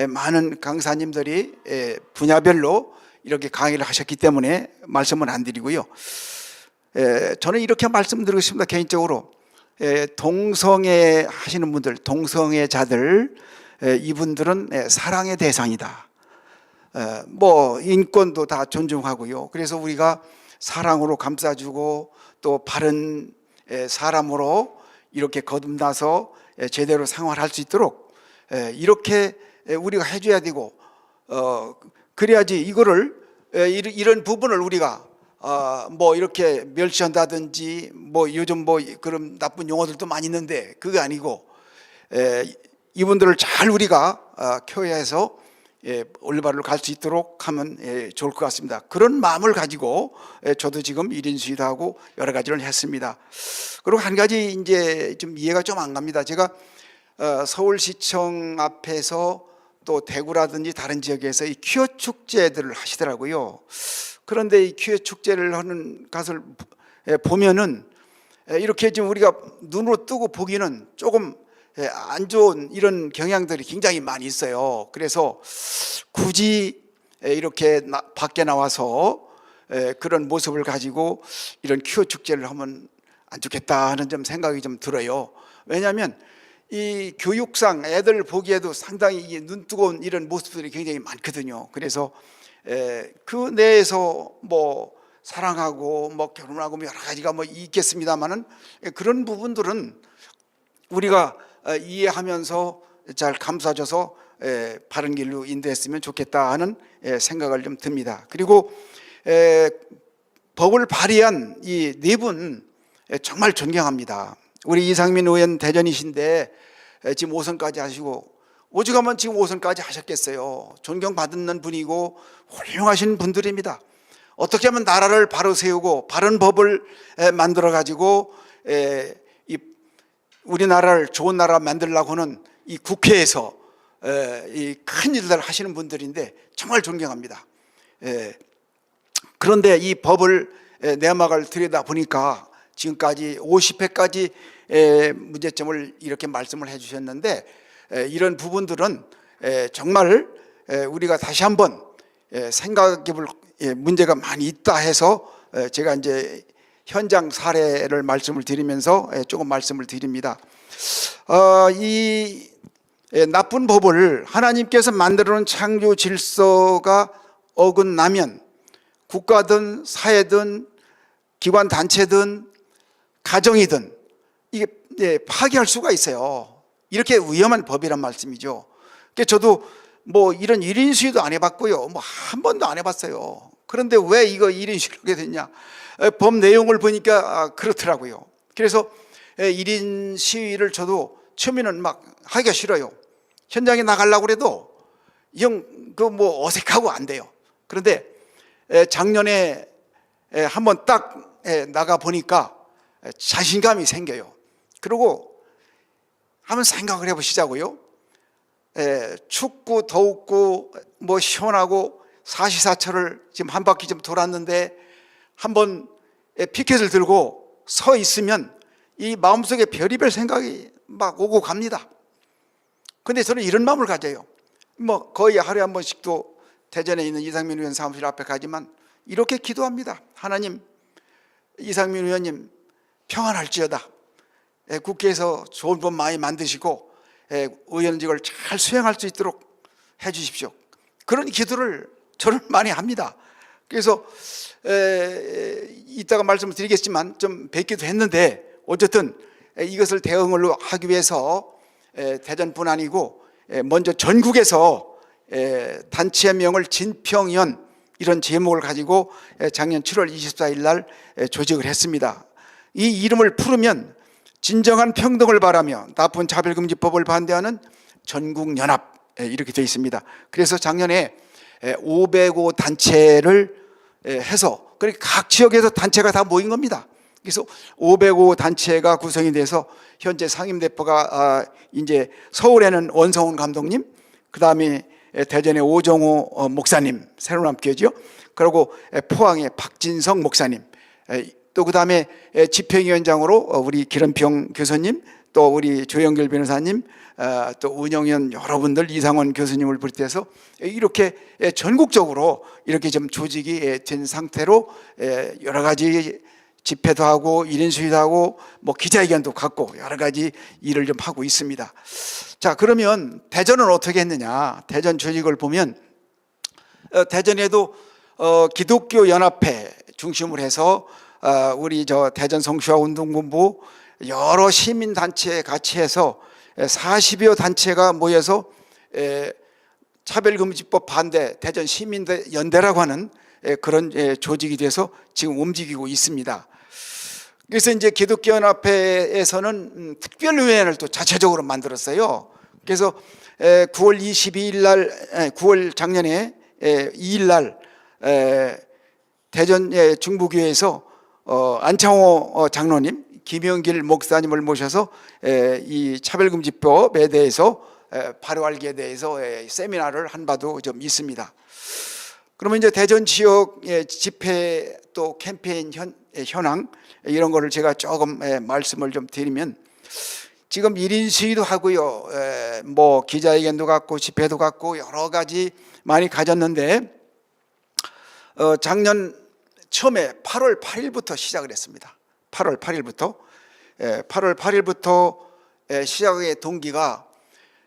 많은 강사님들이 분야별로 이렇게 강의를 하셨기 때문에 말씀은 안 드리고요. 저는 이렇게 말씀드리고 싶습니다. 개인적으로 동성애 하시는 분들, 동성애자들, 이분들은 사랑의 대상이다. 뭐 인권도 다 존중하고요. 그래서 우리가 사랑으로 감싸주고 또 바른 사람으로 이렇게 거듭나서 제대로 생활할 수 있도록 이렇게 우리가 해줘야 되고 그래야지 이거를 이런 부분을 우리가 뭐 이렇게 멸시한다든지 뭐 요즘 뭐 그런 나쁜 용어들도 많이 있는데 그게 아니고 이분들을 잘 우리가 케어해서 올바로 갈 수 있도록 하면 좋을 것 같습니다. 그런 마음을 가지고 저도 지금 1인 시위도 하고 여러 가지를 했습니다. 그리고 한 가지 이제 좀 이해가 좀 안 갑니다. 제가 서울시청 앞에서 또 대구라든지 다른 지역에서 이 퀴어 축제들을 하시더라고요. 그런데 이 퀴어 축제를 하는 것을 보면은 이렇게 지금 우리가 눈으로 뜨고 보기는 조금 안 좋은 이런 경향들이 굉장히 많이 있어요. 그래서 굳이 이렇게 밖에 나와서 그런 모습을 가지고 이런 퀴어 축제를 하면 안 좋겠다 하는 좀 생각이 좀 들어요. 왜냐하면 이 교육상 애들 보기에도 상당히 눈 뜨거운 이런 모습들이 굉장히 많거든요. 그래서 그 내에서 뭐 사랑하고 뭐 결혼하고 여러 가지가 뭐 있겠습니다만은 그런 부분들은 우리가 이해하면서 잘 감싸줘서 바른 길로 인도했으면 좋겠다 하는 생각을 좀 듭니다. 그리고 법을 발의한 이 4분 정말 존경합니다. 우리 이상민 의원 대전이신데 지금 5선까지 하시고 오죽하면 지금 5선까지 하셨겠어요. 존경받는 분이고 훌륭하신 분들입니다. 어떻게 하면 나라를 바로 세우고 바른 법을 만들어 가지고 우리나라를 좋은 나라 만들려고 하는 이 국회에서 이 큰 일들을 하시는 분들인데 정말 존경합니다. 그런데 이 법을 내막을 들여다 보니까 지금까지 50회까지 문제점을 이렇게 말씀을 해주셨는데 이런 부분들은 정말 우리가 다시 한번 생각해 볼 문제가 많이 있다 해서 제가 이제 현장 사례를 말씀을 드리면서 조금 말씀을 드립니다. 이 나쁜 법을 하나님께서 만들어 놓은 창조 질서가 어긋나면 국가든 사회든 기관 단체든 가정이든 이게 파괴할 수가 있어요. 이렇게 위험한 법이란 말씀이죠. 그러니까 저도 뭐 이런 1인 시위도 안 해봤고요. 뭐 한 번도 안 해봤어요. 그런데 왜 이거 1인 시위를 하게 됐냐? 법 내용을 보니까 그렇더라고요. 그래서 1인 시위를 저도 처음에는 막 하기가 싫어요. 현장에 나가려고 그래도 그 뭐 어색하고 안 돼요. 그런데 작년에 한번 딱 나가 보니까 자신감이 생겨요. 그리고 한번 생각을 해보시자고요. 춥고 더웠고 뭐 시원하고 사시사철을 지금 한 바퀴 좀 돌았는데 한번 피켓을 들고 서 있으면 이 마음속에 별의별 생각이 막 오고 갑니다. 근데 저는 이런 마음을 가져요. 뭐 거의 하루에 한 번씩도 대전에 있는 이상민 의원 사무실 앞에 가지만 이렇게 기도합니다. 하나님, 이상민 의원님 평안할지어다. 국회에서 좋은 법 많이 만드시고 의원직을 잘 수행할 수 있도록 해 주십시오. 그런 기도를 저는 많이 합니다. 그래서 이따가 말씀을 드리겠지만 좀 뵙기도 했는데 어쨌든 이것을 대응을 하기 위해서 대전뿐 아니고 먼저 전국에서 단체명을 진평연 이런 제목을 가지고 작년 7월 24일 날 조직을 했습니다. 이 이름을 풀으면 진정한 평등을 바라며 나쁜 차별금지법을 반대하는 전국연합 이렇게 되어 있습니다. 그래서 작년에 505 단체를 해서 그러니까 각 지역에서 단체가 다 모인 겁니다. 그래서 505 단체가 구성이 돼서 현재 상임대표가 이제 서울에는 원성훈 감독님, 그 다음에 대전에 오정호 목사님 새로 남겨죠. 그리고 포항에 박진성 목사님, 또 그 다음에 집행위원장으로 우리 기름평 교수님, 또 우리 조영길 변호사님, 또 운영위원 여러분들 이상원 교수님을 비롯해서 이렇게 전국적으로 이렇게 좀 조직이 된 상태로 여러 가지 집회도 하고 1인 시위도 하고 뭐 기자회견도 갖고 여러 가지 일을 좀 하고 있습니다. 자, 그러면 대전은 어떻게 했느냐? 대전 조직을 보면 대전에도 기독교 연합회 중심으로 해서 우리 저 대전 성수화 운동본부 여러 시민 단체 같이 해서 40여 단체가 모여서 차별금지법 반대 대전 시민연대라고 하는 그런 조직이 돼서 지금 움직이고 있습니다. 그래서 이제 기독교연합회에서는 특별위원회를 또 자체적으로 만들었어요. 그래서 9월 22일 날, 9월 작년에 2일 날 대전 중부교회에서 안창호 장로님, 김영길 목사님을 모셔서 이 차별금지법에 대해서 발효하기에 대해서 세미나를 한 바도 좀 있습니다. 그러면 이제 대전 지역 집회 또 캠페인 현황 이런 거를 제가 조금 말씀을 좀 드리면 지금 1인 시위도 하고요, 뭐 기자회견도 갖고 집회도 갖고 여러 가지 많이 가졌는데 작년 처음에 8월 8일부터 시작을 했습니다. 8월 8일부터 시작의 동기가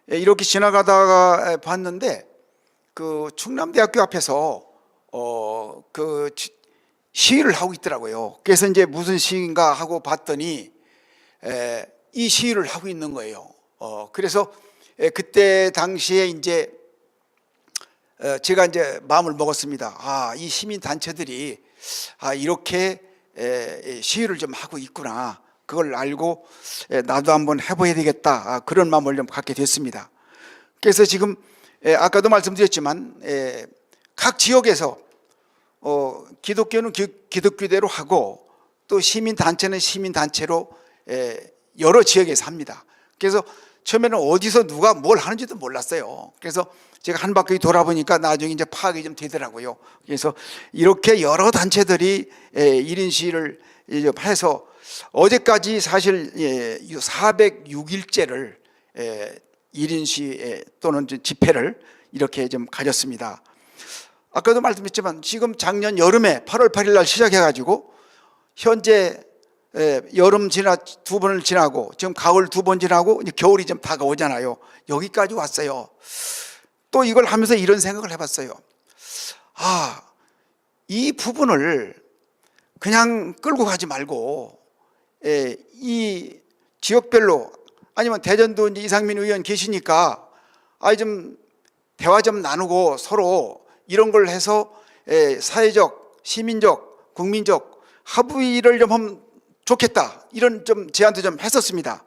이렇게 지나가다가 봤는데 그 충남대학교 앞에서 그 시위를 하고 있더라고요. 그래서 이제 무슨 시위인가 하고 봤더니 이 시위를 하고 있는 거예요. 그래서 그때 당시에 이제 제가 이제 마음을 먹었습니다. 이 시민 단체들이 이렇게 시위를 좀 하고 있구나. 그걸 알고 나도 한번 해봐야 되겠다. 그런 마음을 좀 갖게 됐습니다. 그래서 지금 아까도 말씀드렸지만 각 지역에서 기독교는 기독교대로 하고 또 시민단체는 시민단체로 여러 지역에서 합니다. 그래서 처음에는 어디서 누가 뭘 하는지도 몰랐어요. 그래서 제가 한 바퀴 돌아보니까 나중에 이제 파악이 좀 되더라고요. 그래서 이렇게 여러 단체들이 1인 시위를 해서 어제까지 사실 406일째를 1인 시위 또는 집회를 이렇게 좀 가졌습니다. 아까도 말씀드렸지만 지금 작년 여름에 8월 8일 날 시작해가지고 현재 여름 지나 2번을 지나고 지금 가을 2번 지나고 이제 겨울이 좀 다가오잖아요. 여기까지 왔어요. 또 이걸 하면서 이런 생각을 해봤어요. 이 부분을 그냥 끌고 가지 말고 이 지역별로 아니면 대전도 이제 이상민 의원 계시니까 좀 대화 좀 나누고 서로 이런 걸 해서 사회적, 시민적, 국민적 합의를 좀 하면 좋겠다, 이런 좀 제안도 좀 했었습니다.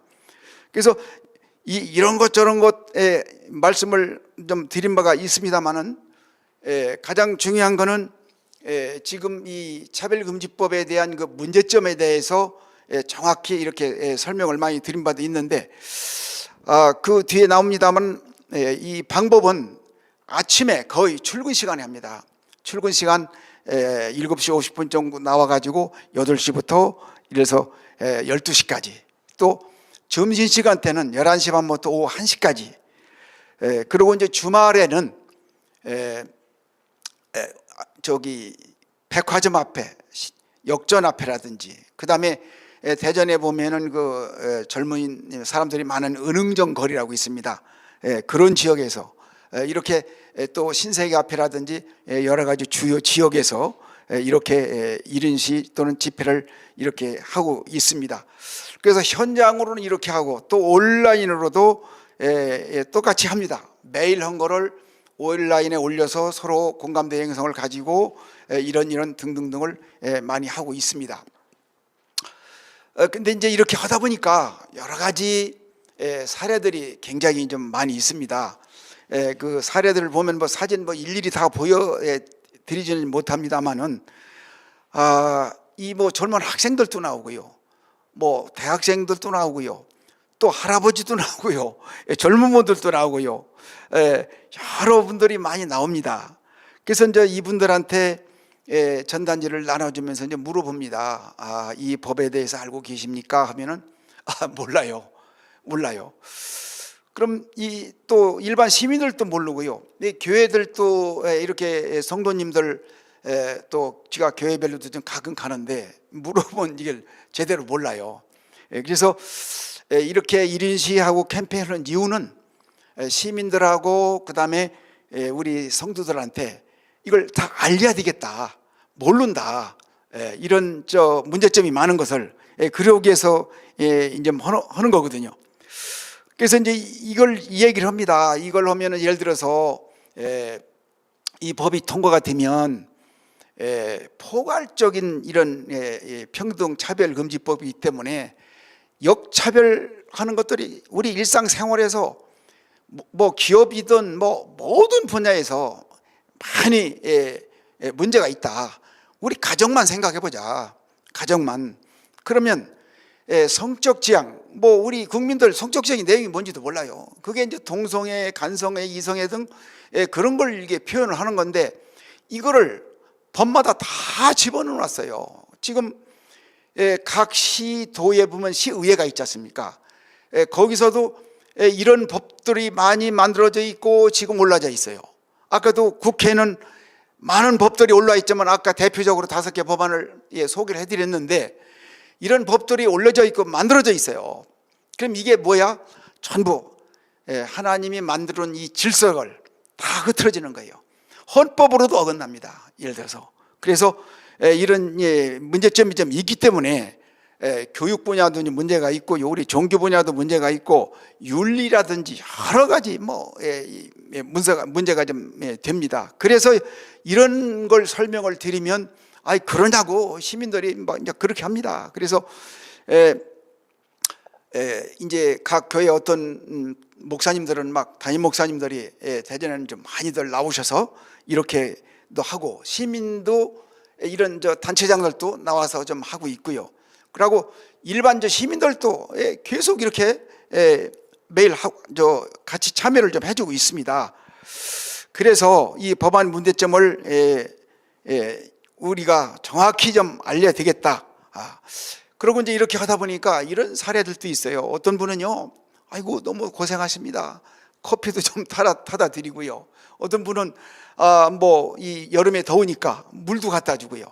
그래서 이런 것 저런 것에 말씀을 좀 드린 바가 있습니다만은 가장 중요한 거는 지금 이 차별금지법에 대한 그 문제점에 대해서 정확히 이렇게 설명을 많이 드린 바도 있는데 그 뒤에 나옵니다만 이 방법은 아침에 거의 출근 시간에 합니다. 출근 시간 7시 50분 정도 나와가지고 8시부터 이래서 12시까지, 또 점심시간 때는 11시 반부터 오후 1시까지, 그리고 이제 주말에는 저기 백화점 앞에, 역전 앞에라든지, 그 다음에 대전에 보면은 그 젊은 사람들이 많은 은흥정 거리라고 있습니다. 그런 지역에서 이렇게 또 신세계 앞에라든지 여러 가지 주요 지역에서 이렇게 1인시 또는 집회를 이렇게 하고 있습니다. 그래서 현장으로는 이렇게 하고 또 온라인으로도 똑같이 합니다. 매일 한 거를 온라인에 올려서 서로 공감대 형성을 가지고 이런 등등등을 많이 하고 있습니다. 근데 이제 이렇게 하다 보니까 여러 가지 사례들이 굉장히 좀 많이 있습니다. 그 사례들을 보면 뭐 사진 뭐 일일이 다 보여드리지는 못합니다만은 이 뭐 젊은 학생들도 나오고요, 뭐 대학생들도 나오고요, 또 할아버지도 나오고요, 젊은 분들도 나오고요, 여러분들이 많이 나옵니다. 그래서 이제 이분들한테 전단지를 나눠주면서 이제 물어봅니다. 이 법에 대해서 알고 계십니까? 하면은 몰라요. 그럼 이 또 일반 시민들도 모르고요, 교회들도 이렇게 성도님들 또 제가 교회별로도 좀 가끔 가는데 물어보면 이걸 제대로 몰라요. 그래서 이렇게 1인시하고 캠페인을 한 이유는 시민들하고 그 다음에 우리 성도들한테 이걸 다 알려야 되겠다, 모른다, 이런 문제점이 많은 것을 그러기 위해서 이제 하는 거거든요. 그래서 이제 이걸 얘기를 합니다. 이걸 하면은 예를 들어서 이 법이 통과가 되면 포괄적인 이런 평등 차별 금지법이기 때문에 역차별하는 것들이 우리 일상생활에서 뭐 기업이든 뭐 모든 분야에서 많이 문제가 있다. 우리 가정만 생각해 보자. 가정만. 그러면 성적 지향, 뭐 우리 국민들 성적적인 내용이 뭔지도 몰라요. 그게 이제 동성애, 간성애, 이성애 등 그런 걸 이게 표현을 하는 건데 이거를 법마다 다 집어넣어 놨어요. 지금 각 시도에 보면 시의회가 있지 않습니까? 거기서도 이런 법들이 많이 만들어져 있고 지금 올라져 있어요. 아까도 국회는 많은 법들이 올라 있지만 아까 대표적으로 5개 법안을 소개를 해드렸는데 이런 법들이 올려져 있고 만들어져 있어요. 그럼 이게 뭐야? 전부 하나님이 만드는 이 질서를 다 흐트러지는 거예요. 헌법으로도 어긋납니다. 예를 들어서. 그래서 이런 문제점이 좀 있기 때문에 교육 분야도 문제가 있고 우리 종교 분야도 문제가 있고 윤리라든지 여러 가지 뭐 문제가 좀 됩니다. 그래서 이런 걸 설명을 드리면 그러냐고 시민들이 뭐 이제 그렇게 합니다. 그래서 이제 각 교회 어떤 목사님들은 막 담임 목사님들이 대전에는 좀 많이들 나오셔서 이렇게도 하고 시민도 이런 단체장들도 나와서 좀 하고 있고요. 그리고 일반 시민들도 계속 이렇게 매일 같이 참여를 좀 해주고 있습니다. 그래서 이 법안 문제점을 우리가 정확히 좀 알려야 되겠다. 그러고 이제 이렇게 하다 보니까 이런 사례들도 있어요. 어떤 분은요, 아이고 너무 고생하십니다. 커피도 좀 타다 드리고요. 어떤 분은 뭐 이 여름에 더우니까 물도 갖다 주고요.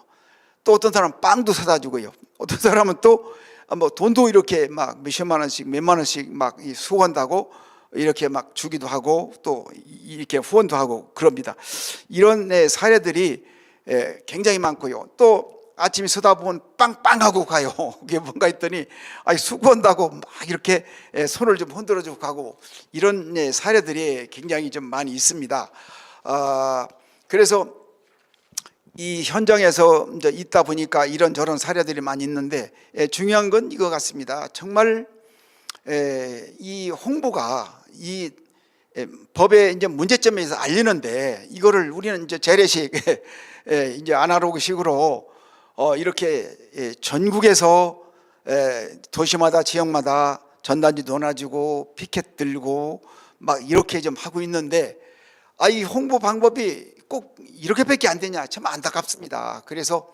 또 어떤 사람은 빵도 사다 주고요. 어떤 사람은 또 뭐 돈도 이렇게 막 몇십만 원씩 몇만 원씩 막 수고한다고 이렇게 막 주기도 하고 또 이렇게 후원도 하고 그럽니다. 이런 사례들이 굉장히 많고요. 또 아침에 서다 보면 빵빵하고 가요. 그게 뭔가 했더니 수고한다고 막 이렇게 손을 좀 흔들어주고 가고 이런 사례들이 굉장히 좀 많이 있습니다. 그래서 이 현장에서 이제 있다 보니까 이런저런 사례들이 많이 있는데 중요한 건 이거 같습니다. 정말 이 홍보가 이 법의 이제 문제점에서 알리는데 이거를 우리는 이제 재래식 이제 아날로그식으로 이렇게 전국에서 도시마다 지역마다 전단지 놓아주고 피켓 들고 막 이렇게 좀 하고 있는데 이 홍보 방법이 꼭 이렇게밖에 안 되냐 참 안타깝습니다. 그래서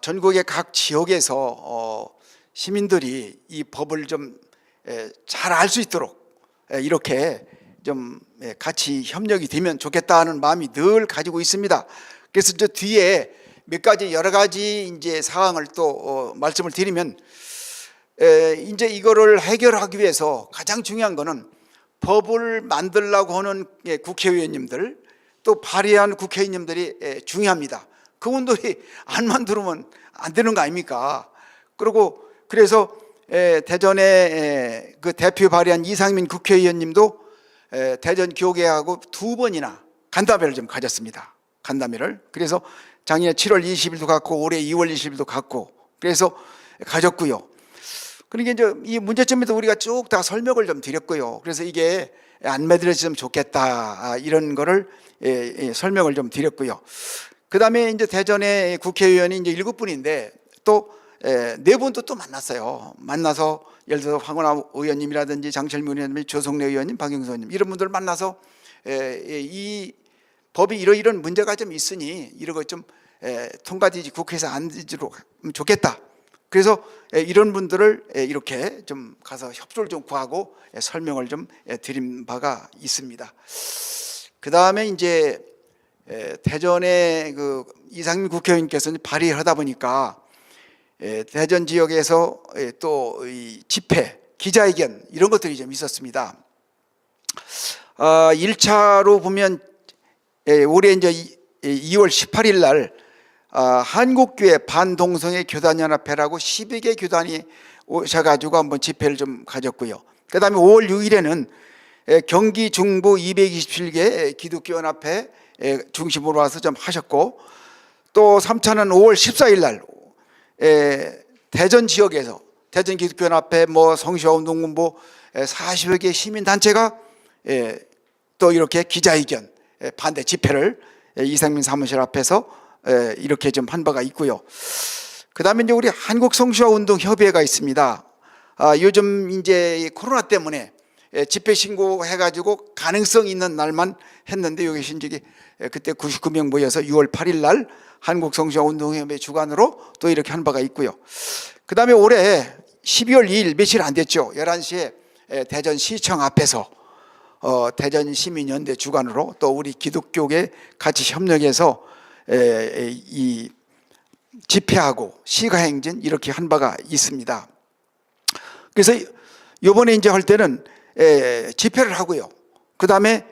전국의 각 지역에서 시민들이 이 법을 좀 잘 알 수 있도록 이렇게 좀 같이 협력이 되면 좋겠다는 마음이 늘 가지고 있습니다. 그래서 저 뒤에 몇 가지 여러 가지 이제 사항을 또 말씀을 드리면 이제 이거를 해결하기 위해서 가장 중요한 거는 법을 만들려고 하는 국회의원님들 또 발의한 국회의원님들이 중요합니다. 그분들이 안 만들면 안 되는 거 아닙니까? 그리고 그래서 대전에 그 대표 발의한 이상민 국회의원님도 대전교계하고 2번이나 간담회를 좀 가졌습니다. 간담회를. 그래서 작년에 7월 20일도 갔고 올해 2월 20일도 갔고 그래서 가졌고요. 그러니까 이제 이 문제점에도 우리가 쭉 다 설명을 좀 드렸고요. 그래서 이게 안 매달렸으면 좋겠다 이런 거를 설명을 좀 드렸고요. 그 다음에 이제 대전에 국회의원이 이제 7분인데 또 4분도 또 만났어요. 만나서 예를 들어서 황운하 의원님이라든지 장철민 의원님, 조성래 의원님, 박영선 의원님 이런 분들 만나서 이 법이 이런 문제가 좀 있으니 이런 거 좀 통과되지 국회에서 안 되도록 하면 좋겠다. 그래서 이런 분들을 이렇게 좀 가서 협조를 좀 구하고 설명을 좀 드린 바가 있습니다. 그 다음에 이제 대전의 그 이상민 국회의원께서 발의를 하다 보니까 대전 지역에서 또 이 집회, 기자회견 이런 것들이 좀 있었습니다. 1차로 보면 올해 이제 2월 18일 날 한국교회 반동성애 교단연합회라고 12개 교단이 오셔가지고 한번 집회를 좀 가졌고요. 그 다음에 5월 6일에는 경기 중부 227개 기독교연합회 중심으로 와서 좀 하셨고 또 3차는 5월 14일 날 대전 지역에서 대전 기독교연합회 뭐 성시화운동본부 40여 개 시민단체가 또 이렇게 기자회견 반대 집회를 이상민 사무실 앞에서 이렇게 좀 한 바가 있고요. 그 다음에 이제 우리 한국성시화운동협의회가 있습니다. 요즘 이제 코로나 때문에 집회 신고해가지고 가능성 있는 날만 했는데 여기 계신 적이 그때 99명 모여서 6월 8일 날 한국성시화운동협의회 주관으로 또 이렇게 한 바가 있고요. 그 다음에 올해 12월 2일 며칠 안 됐죠. 11시에 대전시청 앞에서 대전시민연대 주관으로 또 우리 기독교계 같이 협력해서 이 집회하고 시가행진 이렇게 한 바가 있습니다. 그래서 이번에 이제 할 때는 집회를 하고요. 그 다음에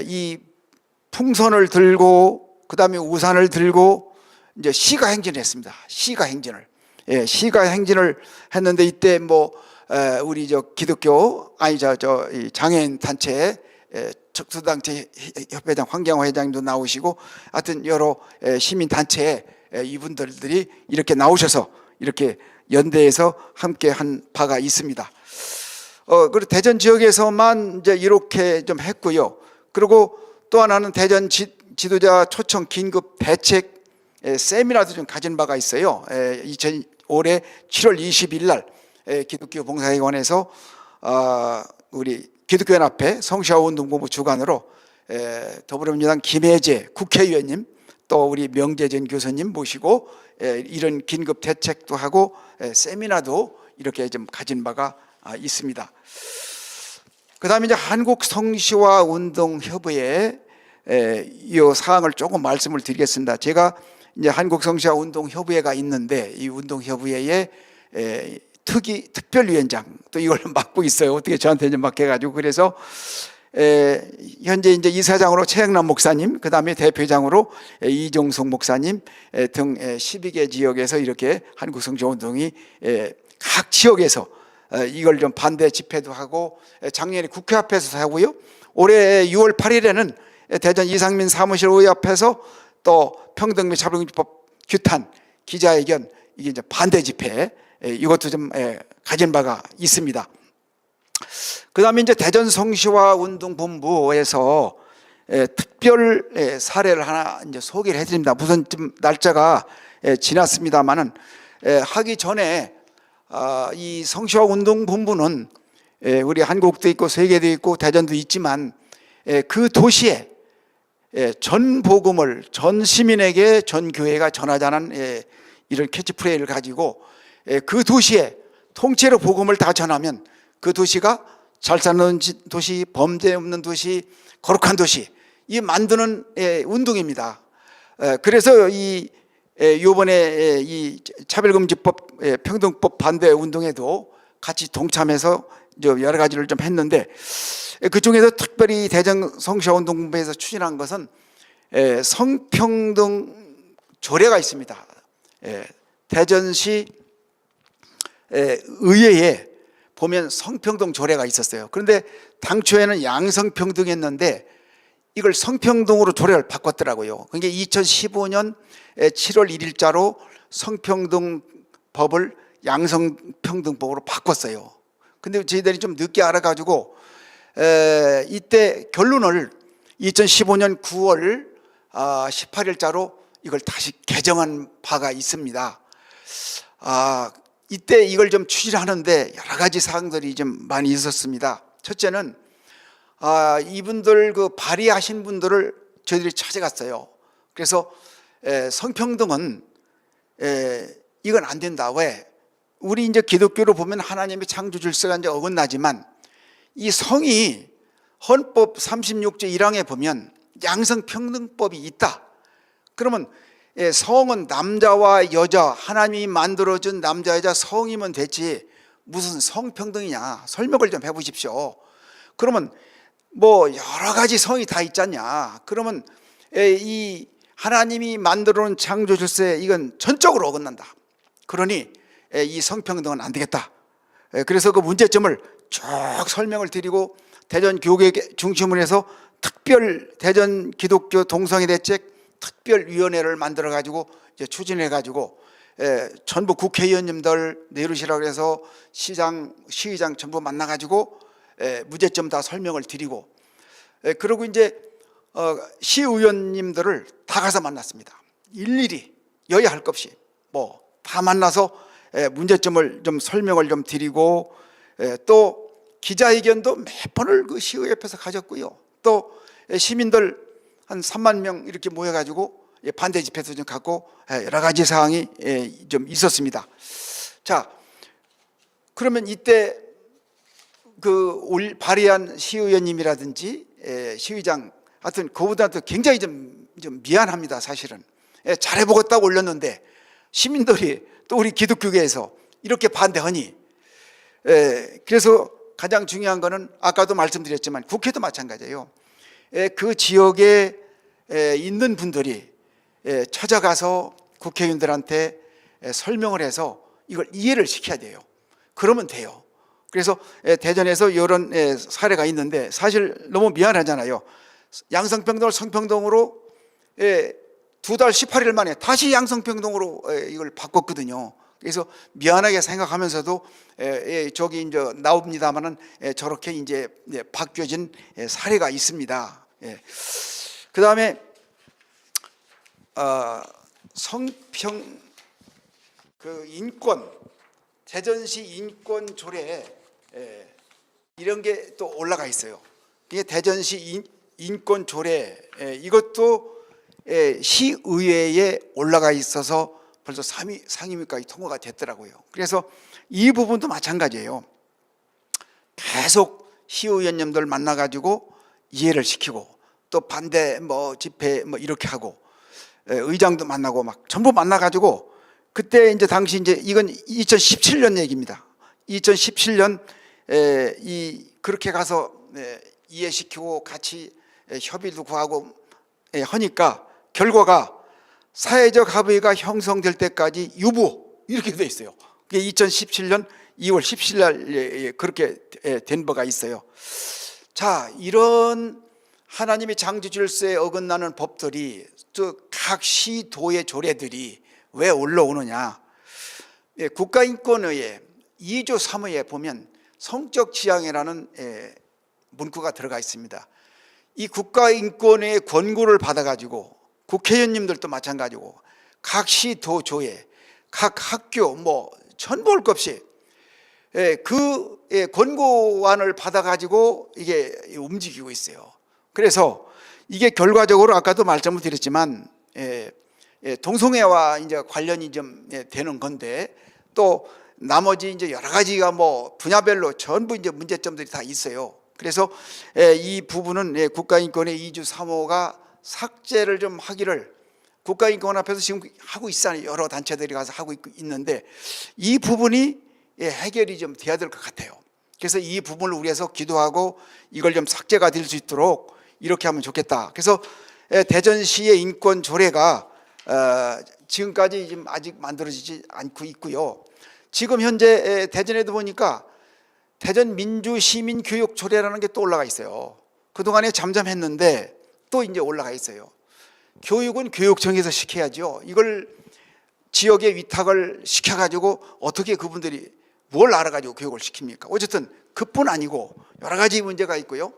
이 풍선을 들고 그 다음에 우산을 들고 이제 시가행진을 했습니다. 시가행진을 시가행진을 했는데 이때 뭐 우리 저 기독교 이 장애인 단체 척수단체 협회장 황경호 회장님도 나오시고 하여튼 여러 시민 단체 이분들이 이렇게 나오셔서 이렇게 연대해서 함께 한 바가 있습니다. 그리고 대전 지역에서만 이제 이렇게 좀 했고요. 그리고 또 하나는 대전 지도자 초청 긴급 대책 세미나도 좀 가진 바가 있어요. 올해 7월 20일 날 기독교 봉사회관에서 우리 기독교연합회 성시화운동본부 주관으로 더불어민주당 김혜재 국회의원님 또 우리 명재전 교수님 모시고 이런 긴급 대책도 하고 세미나도 이렇게 좀 가진 바가 있습니다. 그다음에 이제 한국 성시화 운동 협의회 이 사항을 조금 말씀을 드리겠습니다. 제가 이제 한국 성시화 운동 협의회가 있는데 이 운동 협의회의 특별위원장 또 이걸 맡고 있어요. 어떻게 저한테 이제 맡겨가지고 그래서 현재 이제 이사장으로 최영남 목사님, 그 다음에 대표장으로 이종석 목사님 등 12개 지역에서 이렇게 한국 성시화 운동이 각 지역에서 이걸 좀 반대 집회도 하고 작년에 국회 앞에서도 하고요. 올해 6월 8일에는 대전 이상민 사무실 의회 앞에서 또 평등 및 차별금지법 규탄 기자회견 이게 이제 반대 집회 이것도 좀 가진 바가 있습니다. 그다음에 이제 대전 성시화 운동 본부에서 특별 사례를 하나 이제 소개를 해드립니다. 무슨 좀 날짜가 지났습니다만은 하기 전에 이 성시화 운동 본부는 우리 한국도 있고 세계도 있고 대전도 있지만 그 도시에 전 복음을 전 시민에게 전 교회가 전하자는 이런 캐치프레이를 가지고 그 도시에 통째로 복음을 다 전하면 그 도시가 잘 사는 도시, 범죄 없는 도시, 거룩한 도시 이 만드는 운동입니다. 그래서 이 이번에 이 차별금지법 평등법 반대 운동에도 같이 동참해서 여러 가지를 좀 했는데 그 중에서 특별히 대전 성시화 운동본부에서 추진한 것은 성평등 조례가 있습니다. 대전시 의회에 보면 성평등 조례가 있었어요. 그런데 당초에는 양성평등했는데 이걸 성평등으로 조례를 바꿨더라고요. 그게 2015년 7월 1일자로 성평등법을 양성평등법으로 바꿨어요. 근데 저희들이 좀 늦게 알아가지고 이때 결론을 2015년 9월 18일자로 이걸 다시 개정한 바가 있습니다. 이때 이걸 좀 추진하는데 여러 가지 사항들이 좀 많이 있었습니다. 첫째는 이분들 그 발의하신 분들을 저희들이 찾아갔어요. 그래서 성평등은 이건 안 된다. 왜? 우리 이제 기독교로 보면 하나님의 창조 질서가 이제 어긋나지만 이 성이 헌법 36조 1항에 보면 양성평등법이 있다. 그러면 성은 남자와 여자 하나님이 만들어준 남자 여자 성이면 됐지 무슨 성평등이냐 설명을 좀 해보십시오. 그러면 뭐 여러 가지 성이 다 있잖냐. 그러면 이 하나님이 만들어놓은 창조 질서에 이건 전적으로 어긋난다. 그러니 이 성평등은 안 되겠다. 그래서 그 문제점을 쭉 설명을 드리고 대전 교계 중심으로 해서 특별 대전 기독교 동성애 대책 특별위원회를 만들어 가지고 이제 추진해 가지고 전부 국회의원님들 내르시라고 해서 시장, 시의장 전부 만나 가지고 무제점 다 설명을 드리고 그리고 이제 시의원님들을 다 가서 만났습니다. 일일이 여야 할 것 없이 뭐 다 만나서 문제점을 좀 설명을 좀 드리고 또 기자회견도 몇 번을 그 시의회 옆에서 가졌고요. 또 시민들 한 3만 명 이렇게 모여가지고 반대 집회도 좀 갖고 여러 가지 사항이 좀 있었습니다. 자, 그러면 이때 그 발의한 시의원님이라든지 시의장 하여튼 그보다도 굉장히 좀 미안합니다. 사실은 잘해보겠다고 올렸는데 시민들이 또 우리 기독교계에서 이렇게 반대하니 그래서 가장 중요한 거는 아까도 말씀드렸지만 국회도 마찬가지예요. 그 지역에 있는 분들이 찾아가서 국회의원들한테 설명을 해서 이걸 이해를 시켜야 돼요. 그러면 돼요. 그래서 대전에서 이런 사례가 있는데 사실 너무 미안하잖아요. 양성평등을 성평등으로 2달 18일 만에 다시 양성평등으로 이걸 바꿨거든요. 그래서 미안하게 생각하면서도 저기 이제 나옵니다만은 저렇게 이제 바뀌어진 사례가 있습니다. 그 다음에 성평 그 인권 대전시 인권 조례에 이런 게 또 올라가 있어요. 이게 대전시 인권 조례 이것도 시의회에 올라가 있어서 벌써 상임위까지 통과가 됐더라고요. 그래서 이 부분도 마찬가지예요. 계속 시의원님들 만나가지고 이해를 시키고 또 반대 뭐 집회 뭐 이렇게 하고 의장도 만나고 막 전부 만나가지고 그때 이제 당시 이제 이건 2017년 얘기입니다. 2017년 그렇게 가서 이해시키고 같이 협의도 구하고 하니까 결과가 사회적 합의가 형성될 때까지 유보 이렇게 돼 있어요. 그게 2017년 2월 17일 날 그렇게 된 바가 있어요. 자, 이런 하나님의 창조 질서에 어긋나는 법들이 또 각 시도의 조례들이 왜 올라오느냐? 국가인권의회 2조 3호에 보면 성적 지향이라는 문구가 들어가 있습니다. 이 국가인권회의 권고를 받아가지고 국회의원님들도 마찬가지고 각 시도 조회, 각 학교 뭐 전부 올 것 없이 그 권고안을 받아가지고 이게 움직이고 있어요. 그래서 이게 결과적으로 아까도 말씀을 드렸지만 동성애와 이제 관련이 좀 되는 건데 또 나머지 이제 여러 가지가 뭐 분야별로 전부 이제 문제점들이 다 있어요. 그래서 이 부분은 국가인권의 2조 3호가 삭제를 좀 하기를 국가인권 앞에서 지금 하고 있어요. 여러 단체들이 가서 하고 있는데 이 부분이 해결이 좀 돼야 될 것 같아요. 그래서 이 부분을 위해서 기도하고 이걸 좀 삭제가 될 수 있도록 이렇게 하면 좋겠다. 그래서 대전시의 인권 조례가 지금까지 지금 아직 만들어지지 않고 있고요. 지금 현재 대전에도 보니까 대전 민주시민교육 조례라는 게 또 올라가 있어요. 그동안에 잠잠했는데 또 이제 올라가 있어요. 교육은 교육청에서 시켜야죠. 이걸 지역에 위탁을 시켜가지고 어떻게 그분들이 뭘 알아가지고 교육을 시킵니까? 어쨌든 그뿐 아니고 여러 가지 문제가 있고요.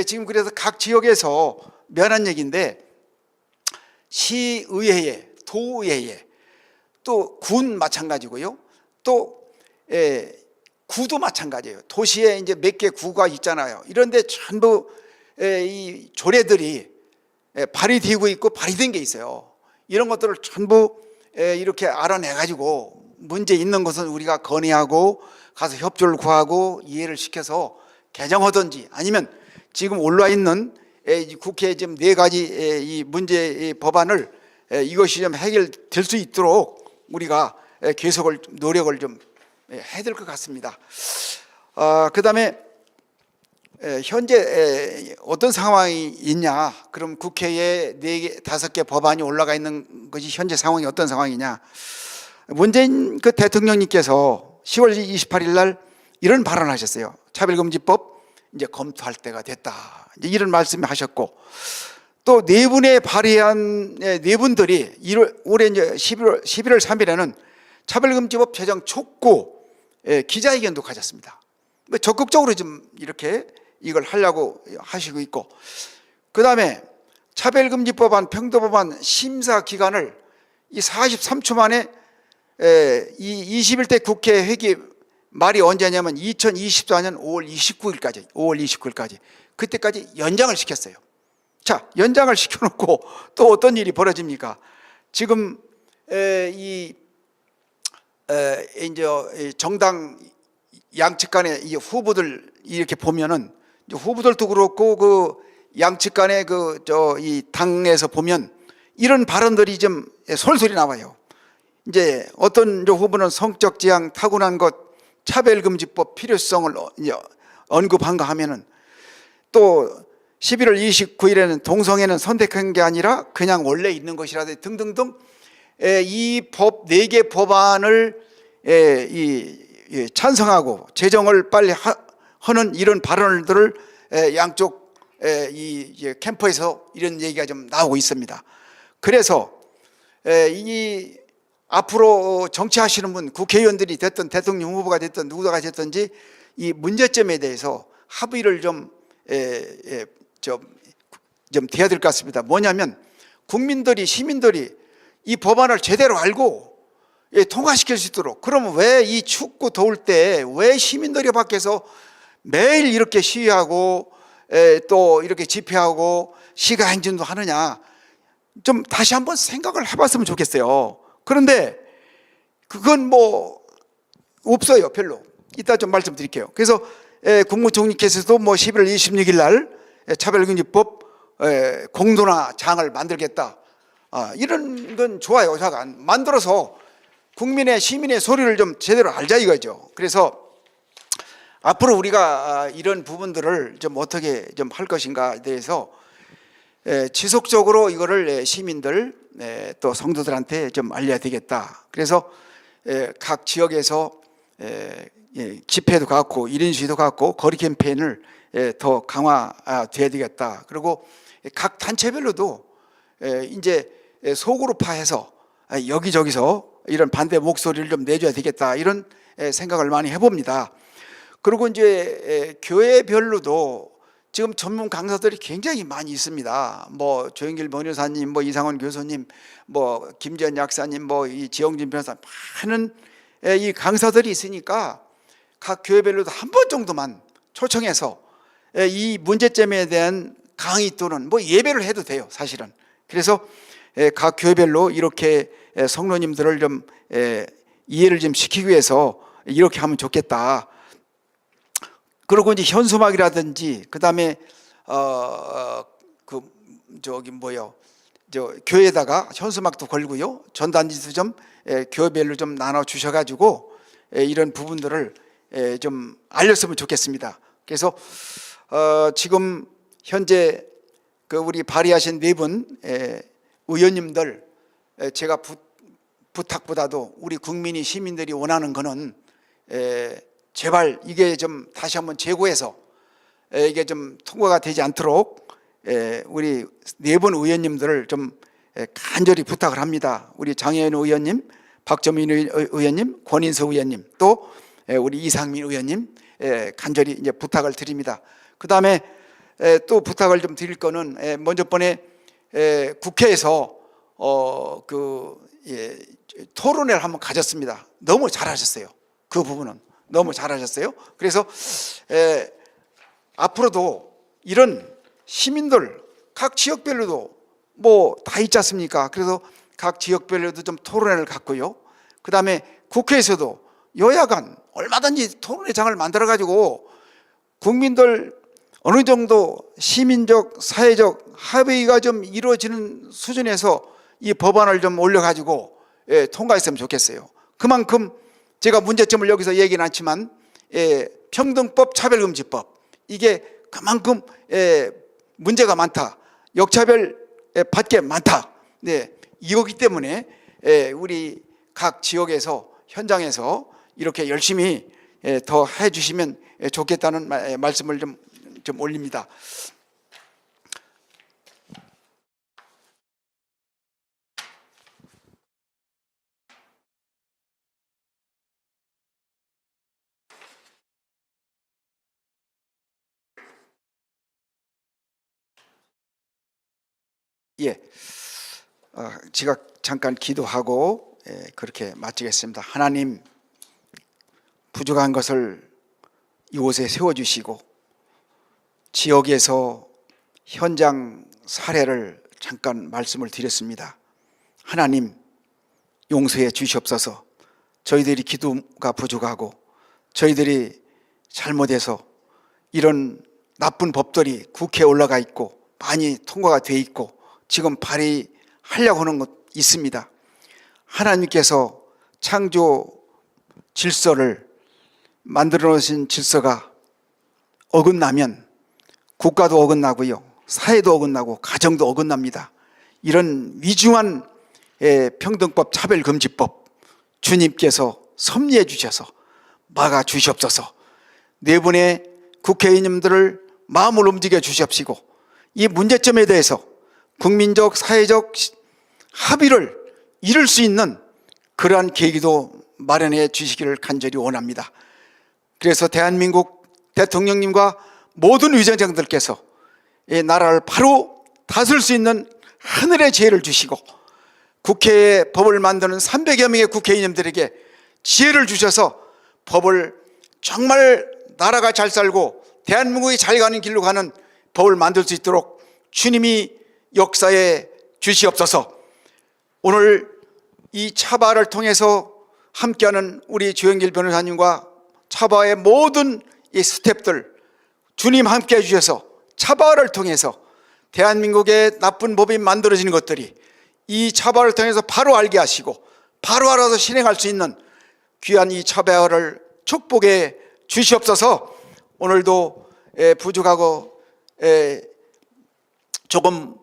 지금 그래서 각 지역에서 면한 얘기인데 시의회에, 도의회에, 또 군 마찬가지고요. 또 구도 마찬가지예요. 도시에 이제 몇 개 구가 있잖아요. 이런데 전부 이 조례들이 발의되고 있고 발의된 게 있어요. 이런 것들을 전부 이렇게 알아내가지고 문제 있는 것은 우리가 건의하고 가서 협조를 구하고 이해를 시켜서 개정하든지 아니면 지금 올라 있는 국회에 지금 4가지 이 문제 법안을 이것이 좀 해결될 수 있도록 우리가 계속을 노력을 좀 해야 될 것 같습니다. 그다음에 현재 어떤 상황이 있냐? 그럼 국회에 4개, 5개 법안이 올라가 있는 것이 현재 상황이 어떤 상황이냐? 문재인 그 대통령님께서 10월 28일 날 이런 발언하셨어요. 차별금지법 이제 검토할 때가 됐다. 이제 이런 말씀하셨고 또 4분의 발의한 4분들이 올해 이제 11월 3일에는 차별금지법 제정 촉구 기자회견도 가졌습니다. 적극적으로 좀 이렇게 이걸 하려고 하시고 있고 그 다음에 차별금지법안, 평등법안 심사 기간을 이 43초 만에 이 21대 국회 회기 말이 언제냐면 2024년 5월 29일까지 그때까지 연장을 시켰어요. 자, 연장을 시켜놓고 또 어떤 일이 벌어집니까? 지금 이제 정당 양측 간의 이 후보들 이렇게 보면은 후보들도 그렇고 그 양측 간의 이 당에서 보면 이런 발언들이 좀 솔솔이 나와요. 이제 어떤 후보는 성적 지향 타고난 것 차별금지법 필요성을 언급한가 하면은 또 11월 29일에는 동성애는 선택한 게 아니라 그냥 원래 있는 것이라든지 등등등 이 법 4개 법안을 찬성하고 제정을 빨리 하는 이런 발언들을 양쪽 이 캠프에서 이런 얘기가 좀 나오고 있습니다. 그래서 이 앞으로 정치하시는 분, 국회의원들이 됐든 대통령 후보가 됐든 누구가 됐든지 이 문제점에 대해서 합의를 좀 돼야 될 것 같습니다. 뭐냐면 국민들이, 시민들이 이 법안을 제대로 알고 통과시킬 수 있도록. 그러면 왜 이 춥고 더울 때 왜 시민들이 밖에서 매일 이렇게 시위하고 또 이렇게 집회하고 시가 행진도 하느냐, 좀 다시 한번 생각을 해봤으면 좋겠어요. 그런데 그건 뭐 없어요. 별로. 이따 좀 말씀드릴게요. 그래서 국무총리께서도 뭐 11월 26일 날 차별금지법 공론화장을 만들겠다. 이런 건 좋아요. 만들어서 국민의 시민의 소리를 좀 제대로 알자 이거죠. 그래서 앞으로 우리가 이런 부분들을 좀 어떻게 좀 할 것인가에 대해서 지속적으로 이거를 시민들 또 성도들한테 좀 알려야 되겠다. 그래서 각 지역에서 집회도 갖고 1인 시위도 갖고 거리 캠페인을 더 강화돼야 되겠다. 그리고 각 단체별로도 이제 소그룹화해서 여기저기서 이런 반대 목소리를 좀 내줘야 되겠다. 이런 생각을 많이 해봅니다. 그리고 이제 교회별로도 지금 전문 강사들이 굉장히 많이 있습니다. 뭐 조영길 변호사님, 뭐 이상원 교수님, 뭐 김지연 약사님, 뭐 이 지영진 변호사 많은 이 강사들이 있으니까 각 교회별로도 한 번 정도만 초청해서 이 문제점에 대한 강의 또는 뭐 예배를 해도 돼요, 사실은. 그래서 각 교회별로 이렇게 성도님들을 좀 이해를 좀 시키기 위해서 이렇게 하면 좋겠다. 그리고 이제 현수막이라든지 그다음에 교회에다가 현수막도 걸고요, 전단지도 좀 교회별로 좀 나눠 주셔가지고 이런 부분들을 좀 알렸으면 좋겠습니다. 그래서 지금 현재 그 우리 발의하신 4분 의원님들 제가 부탁보다도 우리 국민이 시민들이 원하는 거는 제발 이게 좀 다시 한번 재고해서 이게 좀 통과가 되지 않도록 우리 4분 의원님들을 좀 간절히 부탁을 합니다. 우리 장혜연 의원님, 박정민 의원님, 권인석 의원님, 또 우리 이상민 의원님 간절히 이제 부탁을 드립니다. 그 다음에 또 부탁을 좀 드릴 거는 먼저 번에 국회에서 토론회를 한번 가졌습니다. 너무 잘하셨어요. 그 부분은 너무 잘하셨어요. 그래서 앞으로도 이런 시민들 각 지역별로도 뭐 다 있지 않습니까? 그래서 각 지역별로도 좀 토론회를 갖고요. 그 다음에 국회에서도 여야간 얼마든지 토론회장을 만들어 가지고 국민들 어느 정도 시민적 사회적 합의가 좀 이루어지는 수준에서 이 법안을 좀 올려가지고 통과했으면 좋겠어요. 그만큼 제가 문제점을 여기서 얘기는 않지만 평등법, 차별금지법 이게 그만큼 문제가 많다, 역차별 받을 게 많다. 이거기 때문에 우리 각 지역에서 현장에서 이렇게 열심히 더 해주시면 좋겠다는 말씀을 좀 올립니다. 제가 잠깐 기도하고 그렇게 마치겠습니다. 하나님, 부족한 것을 이곳에 세워주시고 지역에서 현장 사례를 잠깐 말씀을 드렸습니다. 하나님, 용서해 주시옵소서. 저희들이 기도가 부족하고 저희들이 잘못해서 이런 나쁜 법들이 국회에 올라가 있고 많이 통과가 돼 있고 지금 발의하려고 하는 것 있습니다. 하나님께서 창조 질서를 만들어 놓으신 질서가 어긋나면 국가도 어긋나고요, 사회도 어긋나고 가정도 어긋납니다. 이런 위중한 평등법, 차별금지법 주님께서 섭리해 주셔서 막아 주시옵소서. 4분의 국회의원님들을 마음을 움직여 주시옵시고 이 문제점에 대해서 국민적 사회적 합의를 이룰 수 있는 그러한 계기도 마련해 주시기를 간절히 원합니다. 그래서 대한민국 대통령님과 모든 위원장들께서 이 나라를 바로 다스릴 수 있는 하늘의 지혜를 주시고 국회에 법을 만드는 300여 명의 국회의원님들에게 지혜를 주셔서 법을 정말 나라가 잘 살고 대한민국이 잘 가는 길로 가는 법을 만들 수 있도록 주님이 역사에 주시옵소서. 오늘 이 차바를 통해서 함께하는 우리 조영길 변호사님과 차바의 모든 이 스텝들 주님 함께 해주셔서 차바를 통해서 대한민국의 나쁜 법이 만들어지는 것들이 이 차바를 통해서 바로 알게 하시고 바로 알아서 실행할 수 있는 귀한 이 차바를 축복해 주시옵소서. 오늘도 부족하고 조금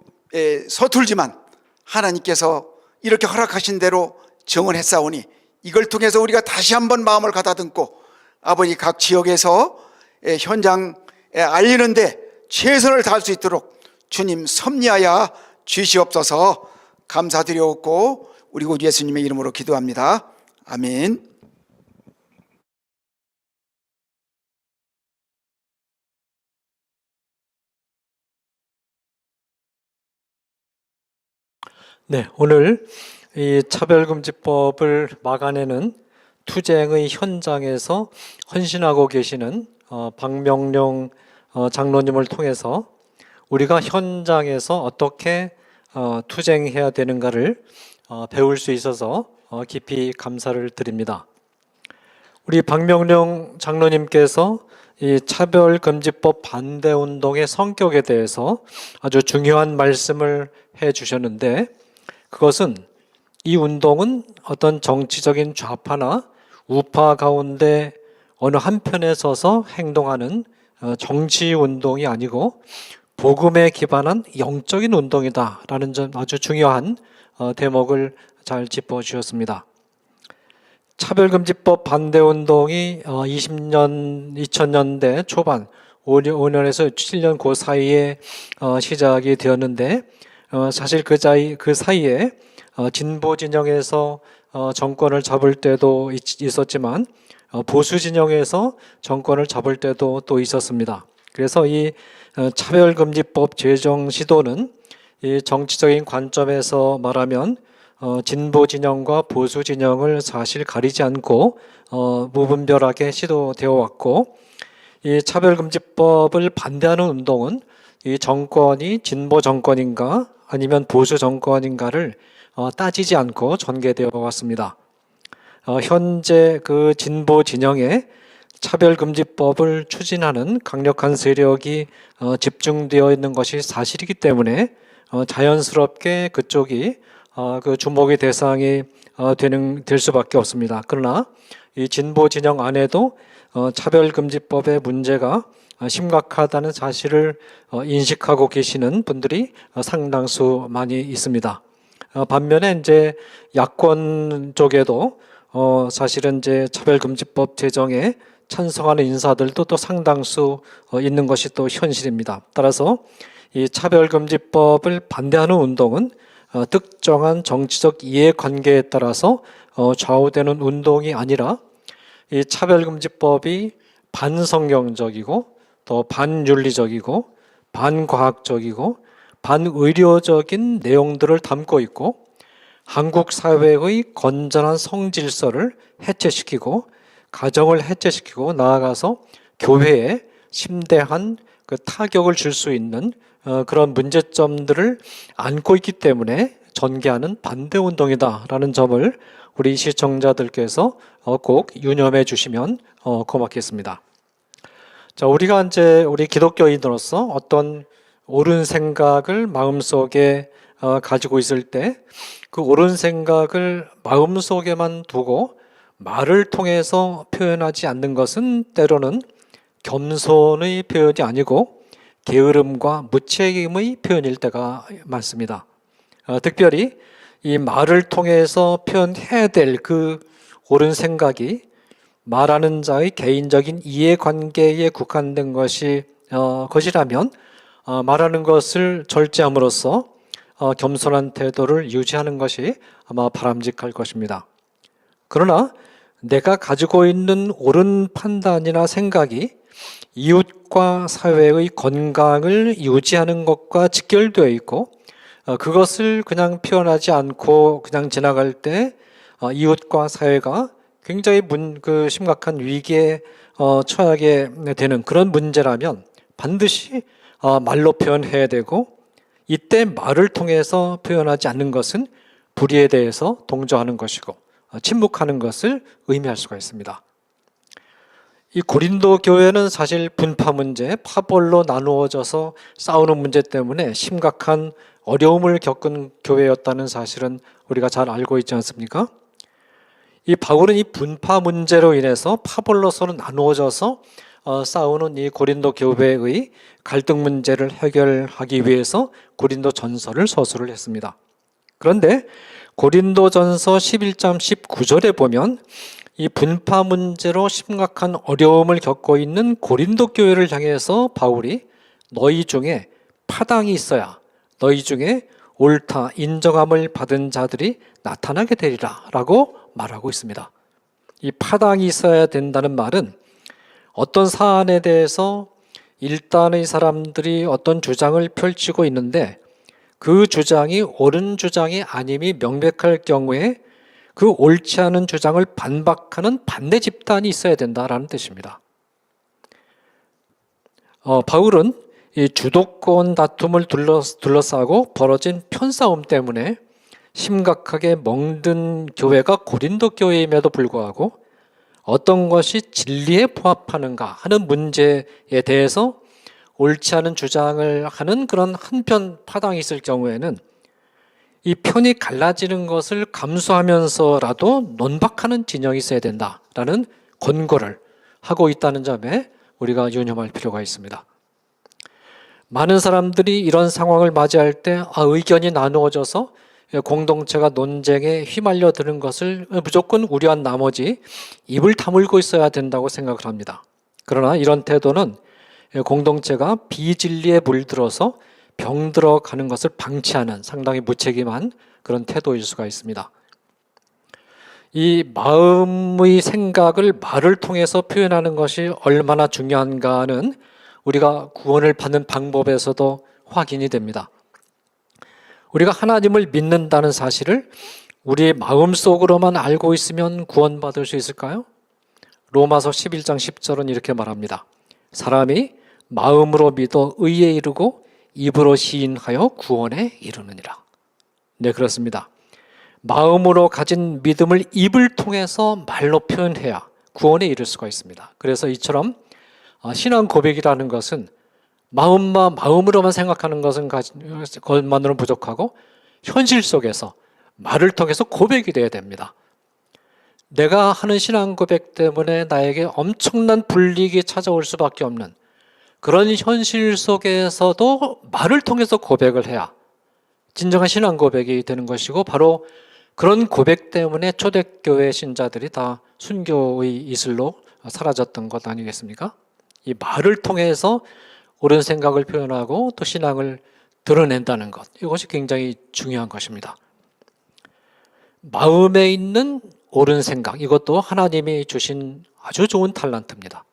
서툴지만 하나님께서 이렇게 허락하신 대로 정언했사오니 이걸 통해서 우리가 다시 한번 마음을 가다듬고 아버지 각 지역에서 현장에 알리는데 최선을 다할 수 있도록 주님 섭리하여 주시옵소서. 감사드리옵고 우리 구주 예수님의 이름으로 기도합니다. 아멘. 네, 오늘 이 차별금지법을 막아내는 투쟁의 현장에서 헌신하고 계시는 박명룡 장로님을 통해서 우리가 현장에서 어떻게 투쟁해야 되는가를 배울 수 있어서 깊이 감사를 드립니다. 우리 박명룡 장로님께서 이 차별금지법 반대운동의 성격에 대해서 아주 중요한 말씀을 해 주셨는데, 그것은 이 운동은 어떤 정치적인 좌파나 우파 가운데 어느 한편에 서서 행동하는 정치운동이 아니고 복음에 기반한 영적인 운동이다라는 점 아주 중요한 대목을 잘 짚어주셨습니다. 차별금지법 반대운동이 2000년대 초반 5년에서 7년 그 사이에 시작이 되었는데, 사실 그 사이에 진보 진영에서 정권을 잡을 때도 있었지만 보수 진영에서 정권을 잡을 때도 또 있었습니다. 그래서 이 차별금지법 제정 시도는 이 정치적인 관점에서 말하면 진보 진영과 보수 진영을 사실 가리지 않고 무분별하게 시도되어 왔고, 이 차별금지법을 반대하는 운동은 이 정권이 진보 정권인가 아니면 보수 정권인가를 따지지 않고 전개되어 왔습니다. 현재 그 진보 진영에 차별금지법을 추진하는 강력한 세력이 집중되어 있는 것이 사실이기 때문에 자연스럽게 그쪽이 그 주목의 대상이 될 수밖에 없습니다. 그러나 이 진보 진영 안에도 차별금지법의 문제가 심각하다는 사실을 인식하고 계시는 분들이 상당수 많이 있습니다. 반면에 이제 야권 쪽에도 사실은 이제 차별금지법 제정에 찬성하는 인사들도 또 상당수 있는 것이 또 현실입니다. 따라서 이 차별금지법을 반대하는 운동은 특정한 정치적 이해관계에 따라서 좌우되는 운동이 아니라 이 차별금지법이 반성경적이고 또 반윤리적이고 반과학적이고 반의료적인 내용들을 담고 있고 한국 사회의 건전한 성질서를 해체시키고 가정을 해체시키고 나아가서 교회에 심대한 그 타격을 줄 수 있는 그런 문제점들을 안고 있기 때문에 전개하는 반대운동이다라는 점을 우리 시청자들께서 꼭 유념해 주시면 고맙겠습니다. 자, 우리가 이제 우리 기독교인으로서 어떤 옳은 생각을 마음속에 가지고 있을 때 그 옳은 생각을 마음속에만 두고 말을 통해서 표현하지 않는 것은 때로는 겸손의 표현이 아니고 게으름과 무책임의 표현일 때가 많습니다. 특별히 이 말을 통해서 표현해야 될 그 옳은 생각이 말하는 자의 개인적인 이해관계에 국한된 것이라면 말하는 것을 절제함으로써 겸손한 태도를 유지하는 것이 아마 바람직할 것입니다. 그러나 내가 가지고 있는 옳은 판단이나 생각이 이웃과 사회의 건강을 유지하는 것과 직결되어 있고 그것을 그냥 표현하지 않고 그냥 지나갈 때 이웃과 사회가 굉장히 심각한 위기에 처하게 되는 그런 문제라면 반드시 말로 표현해야 되고, 이때 말을 통해서 표현하지 않는 것은 불의에 대해서 동조하는 것이고 침묵하는 것을 의미할 수가 있습니다. 이 고린도 교회는 사실 분파 문제, 파벌로 나누어져서 싸우는 문제 때문에 심각한 어려움을 겪은 교회였다는 사실은 우리가 잘 알고 있지 않습니까? 이 바울은 이 분파 문제로 인해서 파벌로 서로 나누어져서 싸우는 이 고린도 교회의 갈등 문제를 해결하기 위해서 고린도 전서를 서술을 했습니다. 그런데 고린도 전서 11장 19절에 보면 이 분파 문제로 심각한 어려움을 겪고 있는 고린도 교회를 향해서 바울이 너희 중에 파당이 있어야 너희 중에 옳다 인정함을 받은 자들이 나타나게 되리라 라고 말하고 있습니다. 이 파당이 있어야 된다는 말은 어떤 사안에 대해서 일단의 사람들이 어떤 주장을 펼치고 있는데 그 주장이 옳은 주장이 아님이 명백할 경우에 그 옳지 않은 주장을 반박하는 반대 집단이 있어야 된다라는 뜻입니다. 바울은 이 주도권 다툼을 둘러싸고 벌어진 편싸움 때문에 심각하게 멍든 교회가 고린도 교회임에도 불구하고 어떤 것이 진리에 부합하는가 하는 문제에 대해서 옳지 않은 주장을 하는 그런 한편 파당이 있을 경우에는 이 편이 갈라지는 것을 감수하면서라도 논박하는 진영이 있어야 된다라는 권고를 하고 있다는 점에 우리가 유념할 필요가 있습니다. 많은 사람들이 이런 상황을 맞이할 때 의견이 나누어져서 공동체가 논쟁에 휘말려 드는 것을 무조건 우려한 나머지 입을 다물고 있어야 된다고 생각을 합니다. 그러나 이런 태도는 공동체가 비진리에 물들어서 병들어 가는 것을 방치하는 상당히 무책임한 그런 태도일 수가 있습니다. 이 마음의 생각을 말을 통해서 표현하는 것이 얼마나 중요한가는 우리가 구원을 받는 방법에서도 확인이 됩니다. 우리가 하나님을 믿는다는 사실을 우리의 마음속으로만 알고 있으면 구원받을 수 있을까요? 로마서 11장 10절은 이렇게 말합니다. 사람이 마음으로 믿어 의에 이르고 입으로 시인하여 구원에 이르느니라. 네, 그렇습니다. 마음으로 가진 믿음을 입을 통해서 말로 표현해야 구원에 이를 수가 있습니다. 그래서 이처럼 신앙 고백이라는 것은 마음으로만 생각하는 것만으로는 부족하고 현실 속에서 말을 통해서 고백이 되어야 됩니다. 내가 하는 신앙 고백 때문에 나에게 엄청난 불이익이 찾아올 수밖에 없는 그런 현실 속에서도 말을 통해서 고백을 해야 진정한 신앙 고백이 되는 것이고, 바로 그런 고백 때문에 초대교회 신자들이 다 순교의 이슬로 사라졌던 것 아니겠습니까? 이 말을 통해서 옳은 생각을 표현하고 또 신앙을 드러낸다는 것, 이것이 굉장히 중요한 것입니다. 마음에 있는 옳은 생각, 이것도 하나님이 주신 아주 좋은 달란트입니다.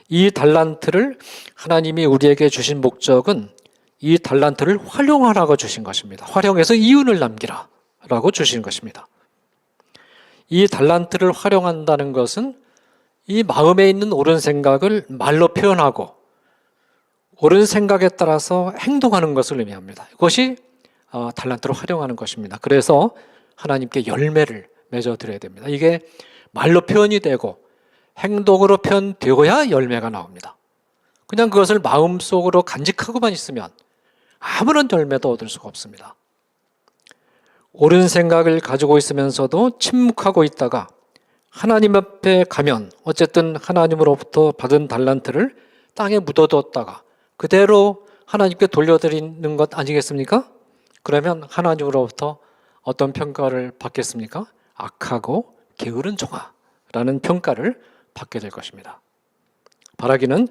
이 달란트를 하나님이 우리에게 주신 목적은 이 달란트를 활용하라고 주신 것입니다. 활용해서 이윤을 남기라 라고 주신 것입니다. 이 달란트를 활용한다는 것은 이 마음에 있는 옳은 생각을 말로 표현하고 옳은 생각에 따라서 행동하는 것을 의미합니다. 이것이 달란트를 활용하는 것입니다. 그래서 하나님께 열매를 맺어드려야 됩니다. 이게 말로 표현이 되고 행동으로 표현되어야 열매가 나옵니다. 그냥 그것을 마음속으로 간직하고만 있으면 아무런 열매도 얻을 수가 없습니다. 옳은 생각을 가지고 있으면서도 침묵하고 있다가 하나님 앞에 가면 어쨌든 하나님으로부터 받은 달란트를 땅에 묻어두었다가 그대로 하나님께 돌려드리는 것 아니겠습니까? 그러면 하나님으로부터 어떤 평가를 받겠습니까? 악하고 게으른 종아라는 평가를 받게 될 것입니다. 바라기는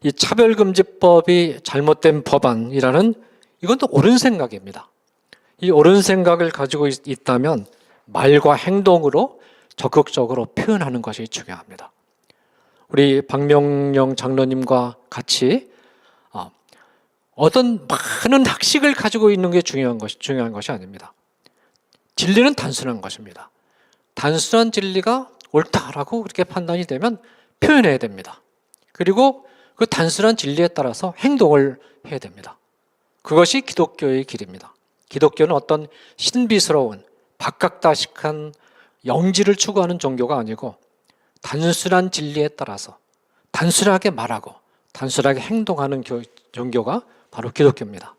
이 차별금지법이 잘못된 법안이라는, 이건 또 옳은 생각입니다. 이 옳은 생각을 가지고 있다면 말과 행동으로 적극적으로 표현하는 것이 중요합니다. 우리 박명영 장로님과 같이 어떤 많은 학식을 가지고 있는 게 중요한 것이 아닙니다. 진리는 단순한 것입니다. 단순한 진리가 옳다라고 그렇게 판단이 되면 표현해야 됩니다. 그리고 그 단순한 진리에 따라서 행동을 해야 됩니다. 그것이 기독교의 길입니다. 기독교는 어떤 신비스러운 박학다식한 영지를 추구하는 종교가 아니고 단순한 진리에 따라서 단순하게 말하고 단순하게 행동하는 종교가 바로 기독교입니다.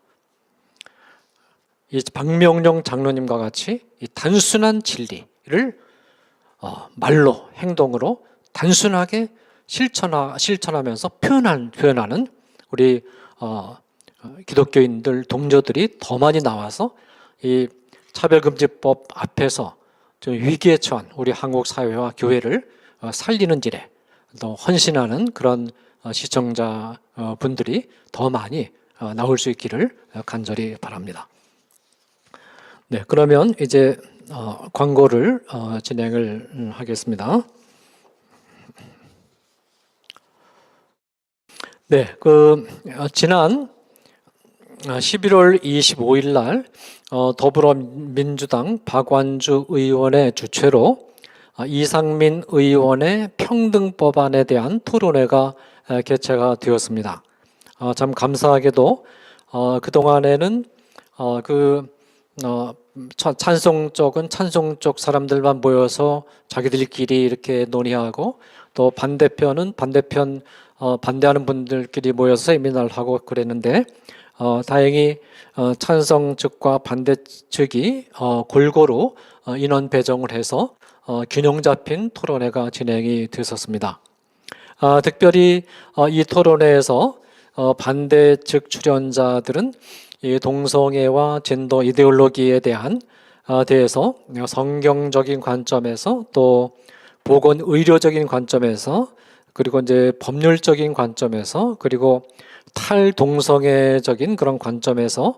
이 박명령 장로님과 같이 이 단순한 진리를 말로 행동으로 단순하게 실천하면서 표현하는 우리 기독교인들 동료들이 더 많이 나와서 이 차별금지법 앞에서 좀 위기에 처한 우리 한국 사회와 교회를 살리는 일에 더 헌신하는 그런 시청자 분들이 더 많이 나올 수 있기를 간절히 바랍니다. 네, 그러면 이제 광고를 진행을 하겠습니다. 네, 지난 11월 25일 날 더불어민주당 박완주 의원의 주최로 이상민 의원의 평등법안에 대한 토론회가 개최가 되었습니다. 참 감사하게도 그동안에는 찬성 쪽 사람들만 모여서 자기들끼리 이렇게 논의하고 또 반대편은 반대하는 분들끼리 모여서 세미나를 하고 그랬는데 다행히 찬성 측과 반대 측이 골고루 인원 배정을 해서 균형 잡힌 토론회가 진행이 됐었습니다. 특별히 이 토론회에서 반대 측 출연자들은 이 동성애와 젠더 이데올로기에 대해서 성경적인 관점에서 또 보건 의료적인 관점에서 그리고 이제 법률적인 관점에서 그리고 탈동성애적인 그런 관점에서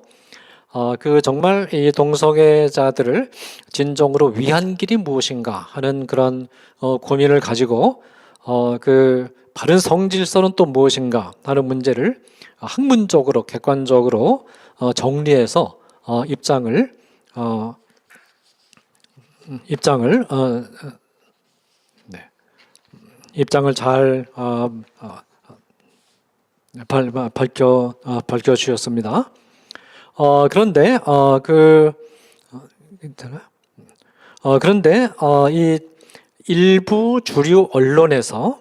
정말 이 동성애자들을 진정으로 위한 길이 무엇인가 하는 그런 고민을 가지고 바른 성질서는 또 무엇인가 하는 문제를 학문적으로 객관적으로 정리해서 입장을 잘 밝혀 주셨습니다. 그런데 이 일부 주류 언론에서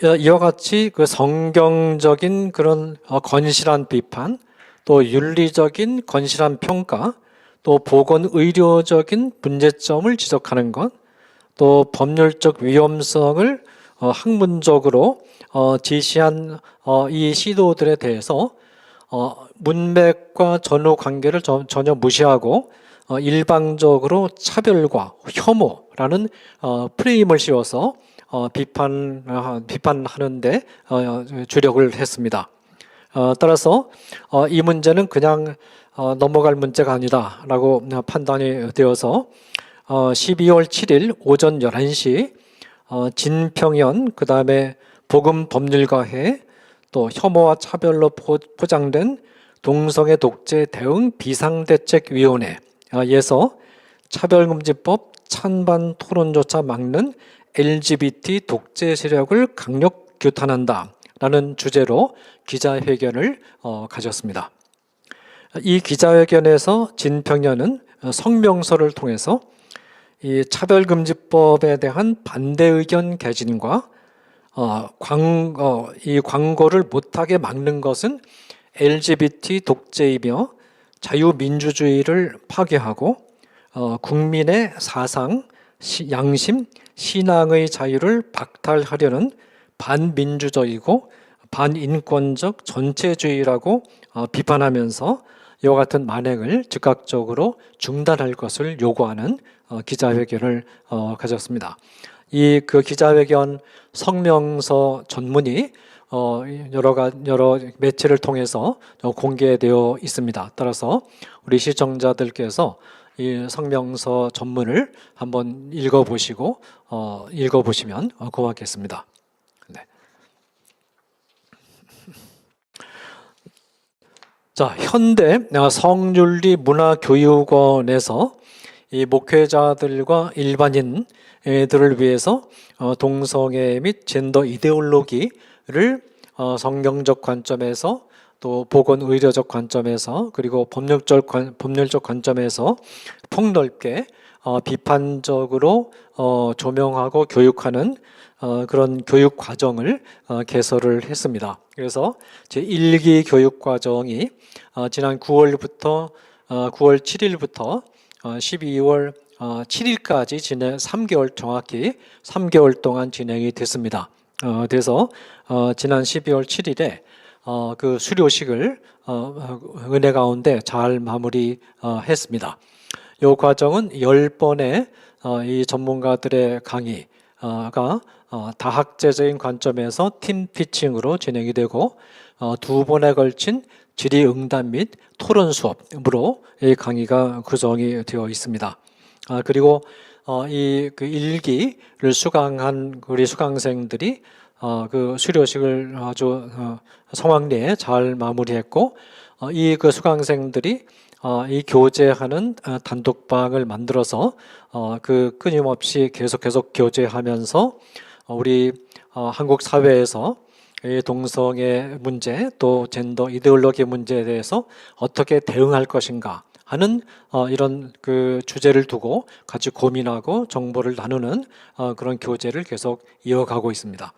이와 같이 성경적인 그런 건실한 비판, 또 윤리적인 건실한 평가, 또 보건 의료적인 문제점을 지적하는 것, 또 법률적 위험성을 학문적으로 제시한 이 시도들에 대해서 문맥과 전후 관계를 전혀 무시하고 일방적으로 차별과 혐오라는 프레임을 씌워서 비판하는데 주력을 했습니다. 따라서 이 문제는 그냥 넘어갈 문제가 아니다라고 판단이 되어서 12월 7일 오전 11시 진평연 그다음에 복음법률가회 또 혐오와 차별로 포장된 동성애 독재 대응 비상대책위원회에서 차별금지법 찬반 토론조차 막는 LGBT 독재 세력을 강력 규탄한다라는 주제로 기자회견을 가졌습니다. 이 기자회견에서 진평연은 성명서를 통해서 이 차별금지법에 대한 반대 의견 개진과 이 광고를 못하게 막는 것은 LGBT 독재이며 자유민주주의를 파괴하고 국민의 사상, 양심, 신앙의 자유를 박탈하려는 반민주적이고 반인권적 전체주의라고 비판하면서 이와 같은 만행을 즉각적으로 중단할 것을 요구하는 기자회견을 가졌습니다. 그 기자회견 성명서 전문이 여러 매체를 통해서 공개되어 있습니다. 따라서 우리 시청자들께서 이 성명서 전문을 한번 읽어보시면 고맙겠습니다. 네. 자, 현대 성윤리문화교육원에서 이 목회자들과 일반인들을 위해서 동성애 및 젠더 이데올로기를 성경적 관점에서 또 보건 의료적 관점에서 그리고 법률적 관점에서 폭넓게 비판적으로 조명하고 교육하는 그런 교육 과정을 개설을 했습니다. 그래서 제1기 교육 과정이 지난 9월 7일부터 12월 7일까지 3개월 정확히 3개월 동안 진행이 됐습니다. 그래서 지난 12월 7일에 그 수료식을 은혜 가운데 잘 마무리했습니다. 이 과정은 10번의 이 전문가들의 강의가 다학제적인 관점에서 팀 피칭으로 진행이 되고 2번에 걸친 질의응답 및 토론 수업으로 이 강의가 구성이 되어 있습니다. 그리고 이 그 1기를 수강한 우리 수강생들이 그 수료식을 아주 성황리에 잘 마무리했고 이 그 수강생들이 이 교제하는 단독방을 만들어서 그 끊임없이 계속 교제하면서 우리 한국 사회에서 이 동성애 문제 또 젠더 이데올로기 문제에 대해서 어떻게 대응할 것인가 하는 이런 그 주제를 두고 같이 고민하고 정보를 나누는 그런 교제를 계속 이어가고 있습니다.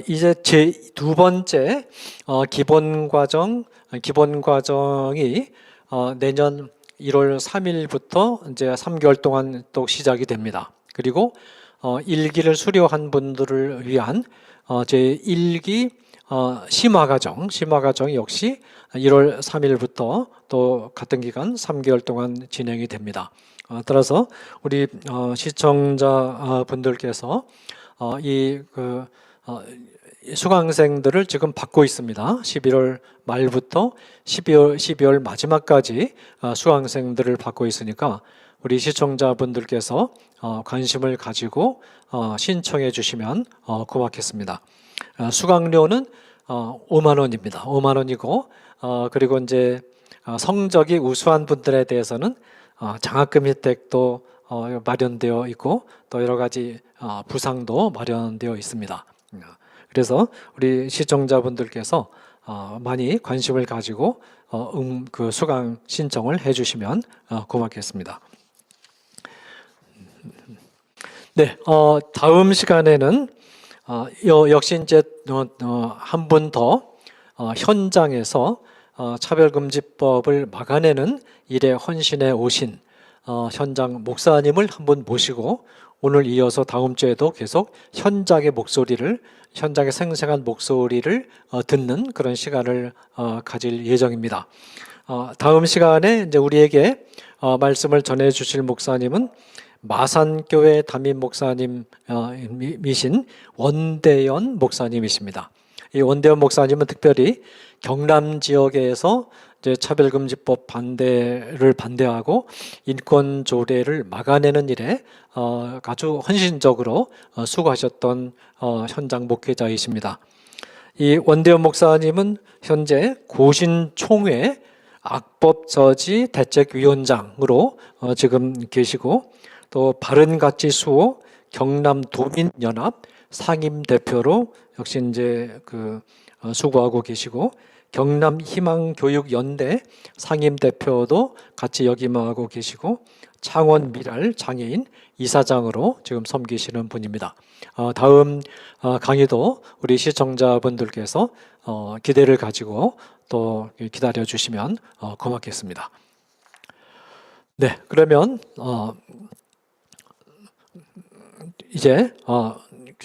이제 제 두 번째 기본 과정이 내년 1월 3일부터 이제 3개월 동안 또 시작이 됩니다. 그리고 1기를 수료한 분들을 위한 제 1기 심화 과정이 역시 1월 3일부터 또 같은 기간 3개월 동안 진행이 됩니다. 따라서 우리 시청자 분들께서 이 수강생들을 지금 받고 있습니다. 11월 말부터 12월 마지막까지 수강생들을 받고 있으니까 우리 시청자분들께서 관심을 가지고 신청해 주시면 고맙겠습니다. 수강료는 5만 원입니다. 5만 원이고 그리고 이제 성적이 우수한 분들에 대해서는 장학금 혜택도 마련되어 있고 또 여러 가지 부상도 마련되어 있습니다. 그래서 우리 시청자분들께서 많이 관심을 가지고 그 수강 신청을 해주시면 고맙겠습니다. 네, 다음 시간에는 역시 이제 한 분 더 현장에서 차별금지법을 막아내는 일에 헌신해 오신 현장 목사님을 한 분 모시고 오늘 이어서 다음 주에도 계속 현장의 생생한 목소리를 듣는 그런 시간을 가질 예정입니다. 다음 시간에 이제 우리에게 말씀을 전해 주실 목사님은 마산교회 담임 목사님이신 원대연 목사님이십니다. 이 원대연 목사님은 특별히 경남 지역에서 이제 차별금지법 반대를 반대하고 인권 조례를 막아내는 일에 아주 헌신적으로 수고하셨던 현장 목회자이십니다. 이 원대연 목사님은 현재 고신총회 악법저지 대책위원장으로 지금 계시고 또 바른가치수호 경남도민연합 상임대표로 역시 이제 수고하고 계시고 경남희망교육연대 상임대표도 같이 역임하고 계시고 창원미랄 장애인 이사장으로 지금 섬기시는 분입니다. 다음 강의도 우리 시청자분들께서 기대를 가지고 또 기다려 주시면 고맙겠습니다. 네, 그러면 이제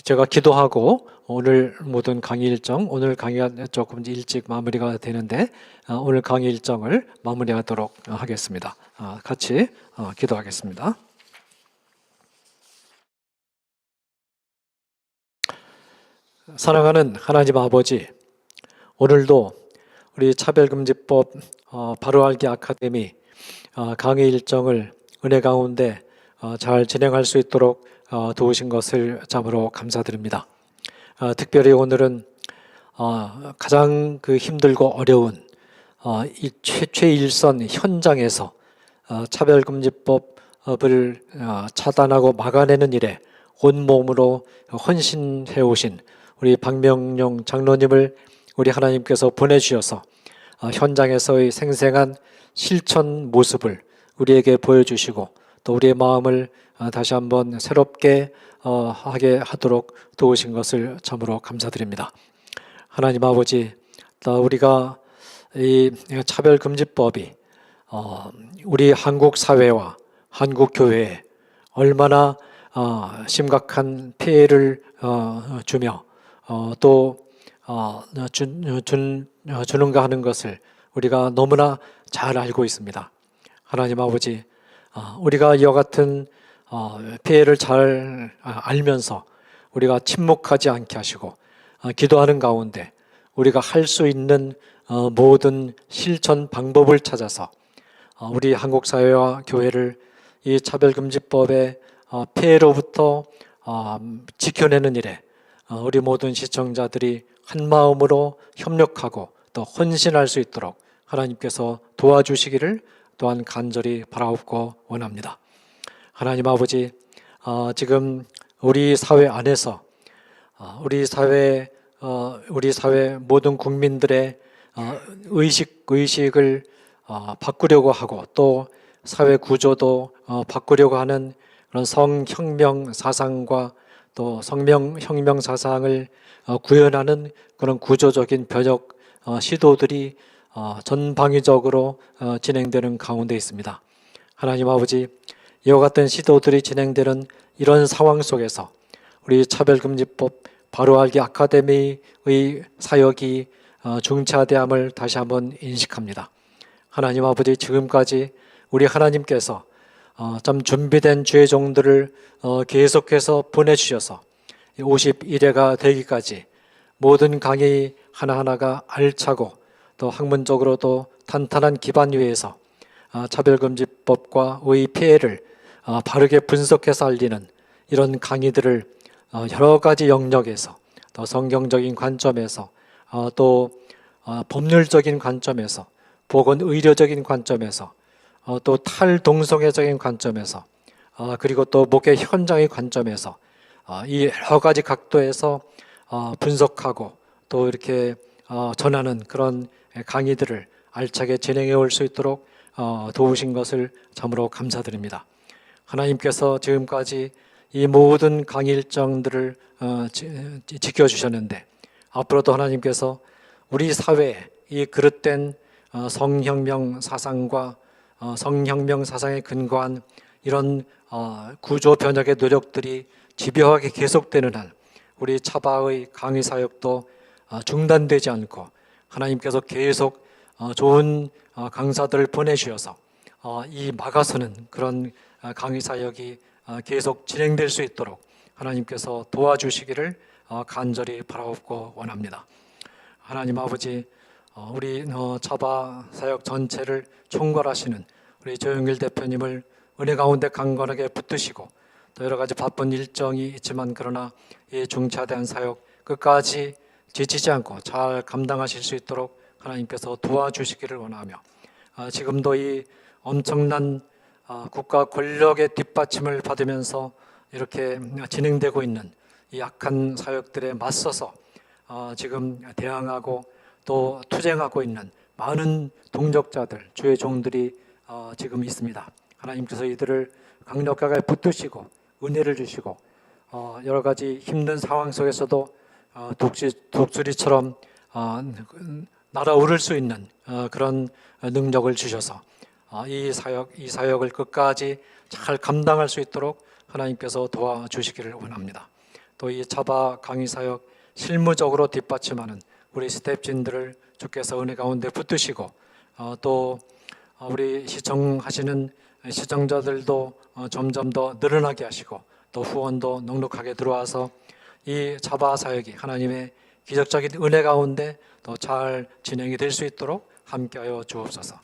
제가 기도하고 오늘 모든 강의 일정, 오늘 강의가 조금 일찍 마무리가 되는데 오늘 강의 일정을 마무리하도록 하겠습니다. 같이 기도하겠습니다. 사랑하는 하나님 아버지, 오늘도 우리 차별금지법 바로알기 아카데미 강의 일정을 은혜 가운데 잘 진행할 수 있도록 도우신 것을 참으로 감사드립니다. 특별히 오늘은 가장 힘들고 어려운 이 최일선 현장에서 차별금지법을 차단하고 막아내는 일에 온몸으로 헌신해 오신 우리 박명용 장로님을 우리 하나님께서 보내주셔서 현장에서의 생생한 실천 모습을 우리에게 보여주시고 또 우리의 마음을 다시 한번 새롭게 하게 하도록 도우신 것을 참으로 감사드립니다. 하나님 아버지, 또 우리가 이 차별금지법이 우리 한국 사회와 한국 교회에 얼마나 심각한 피해를 주며 또 주는가 하는 것을 우리가 너무나 잘 알고 있습니다. 하나님 아버지, 우리가 이와 같은 피해를 잘 알면서 우리가 침묵하지 않게 하시고 기도하는 가운데 우리가 할 수 있는 모든 실천 방법을 찾아서 우리 한국 사회와 교회를 이 차별금지법의 피해로부터 지켜내는 일에 우리 모든 시청자들이 한 마음으로 협력하고 또 헌신할 수 있도록 하나님께서 도와주시기를 또한 간절히 바라옵고 원합니다. 하나님 아버지, 지금 우리 사회 안에서 우리 사회 모든 국민들의 의식을 바꾸려고 하고 또 사회 구조도 바꾸려고 하는 그런 성혁명 사상과 또 성명혁명 사상을 구현하는 그런 구조적인 변혁 시도들이 전방위적으로 진행되는 가운데 있습니다. 하나님 아버지, 이와 같은 시도들이 진행되는 이런 상황 속에서 우리 차별금지법 바로알기 아카데미의 사역이 중차대함을 다시 한번 인식합니다. 하나님 아버지, 지금까지 우리 하나님께서 참 준비된 주의 종들을 계속해서 보내주셔서 51회가 되기까지 모든 강의 하나하나가 알차고 또 학문적으로도 탄탄한 기반 위에서 차별금지법과 의 피해를 바르게 분석해서 알리는 이런 강의들을 여러 가지 영역에서 또 성경적인 관점에서 또 법률적인 관점에서 보건의료적인 관점에서 또 탈동성애적인 관점에서 그리고 또 목회 현장의 관점에서 이 여러 가지 각도에서 분석하고 또 이렇게 전하는 그런 강의들을 알차게 진행해 올 수 있도록 도우신 것을 참으로 감사드립니다. 하나님께서 지금까지 이 모든 강의 일정들을 지켜주셨는데 앞으로도 하나님께서 우리 사회에 이 그릇된 성혁명 사상과 성혁명 사상에 근거한 이런 구조 변혁의 노력들이 집요하게 계속되는 한 우리 차바의 강의 사역도 중단되지 않고 하나님께서 계속 좋은 강사들을 보내주셔서 이 막아서는 그런 강의 사역이 계속 진행될 수 있도록 하나님께서 도와주시기를 간절히 바라옵고 원합니다. 하나님 아버지, 우리 차바 사역 전체를 총괄하시는 우리 조영길 대표님을 은혜 가운데 강건하게 붙드시고 또 여러 가지 바쁜 일정이 있지만 그러나 이 중차대한 사역 끝까지 지치지 않고 잘 감당하실 수 있도록 하나님께서 도와주시기를 원하며 지금도 이 엄청난 국가 권력의 뒷받침을 받으면서 이렇게 진행되고 있는 이 악한 사역들에 맞서서 지금 대항하고 또 투쟁하고 있는 많은 동력자들, 주의 종들이 지금 있습니다. 하나님께서 이들을 강력하게 붙드시고 은혜를 주시고 여러 가지 힘든 상황 속에서도 독수리처럼 날아오를 수 있는 그런 능력을 주셔서 이 사역을 끝까지 잘 감당할 수 있도록 하나님께서 도와주시기를 원합니다. 또 이 차바 강의 사역 실무적으로 뒷받침하는 우리 스태프진들을 주께서 은혜 가운데 붙드시고 또 우리 시청하시는 시청자들도 점점 더 늘어나게 하시고 또 후원도 넉넉하게 들어와서 이 차바 사역이 하나님의 기적적인 은혜 가운데 더 잘 진행이 될 수 있도록 함께하여 주옵소서.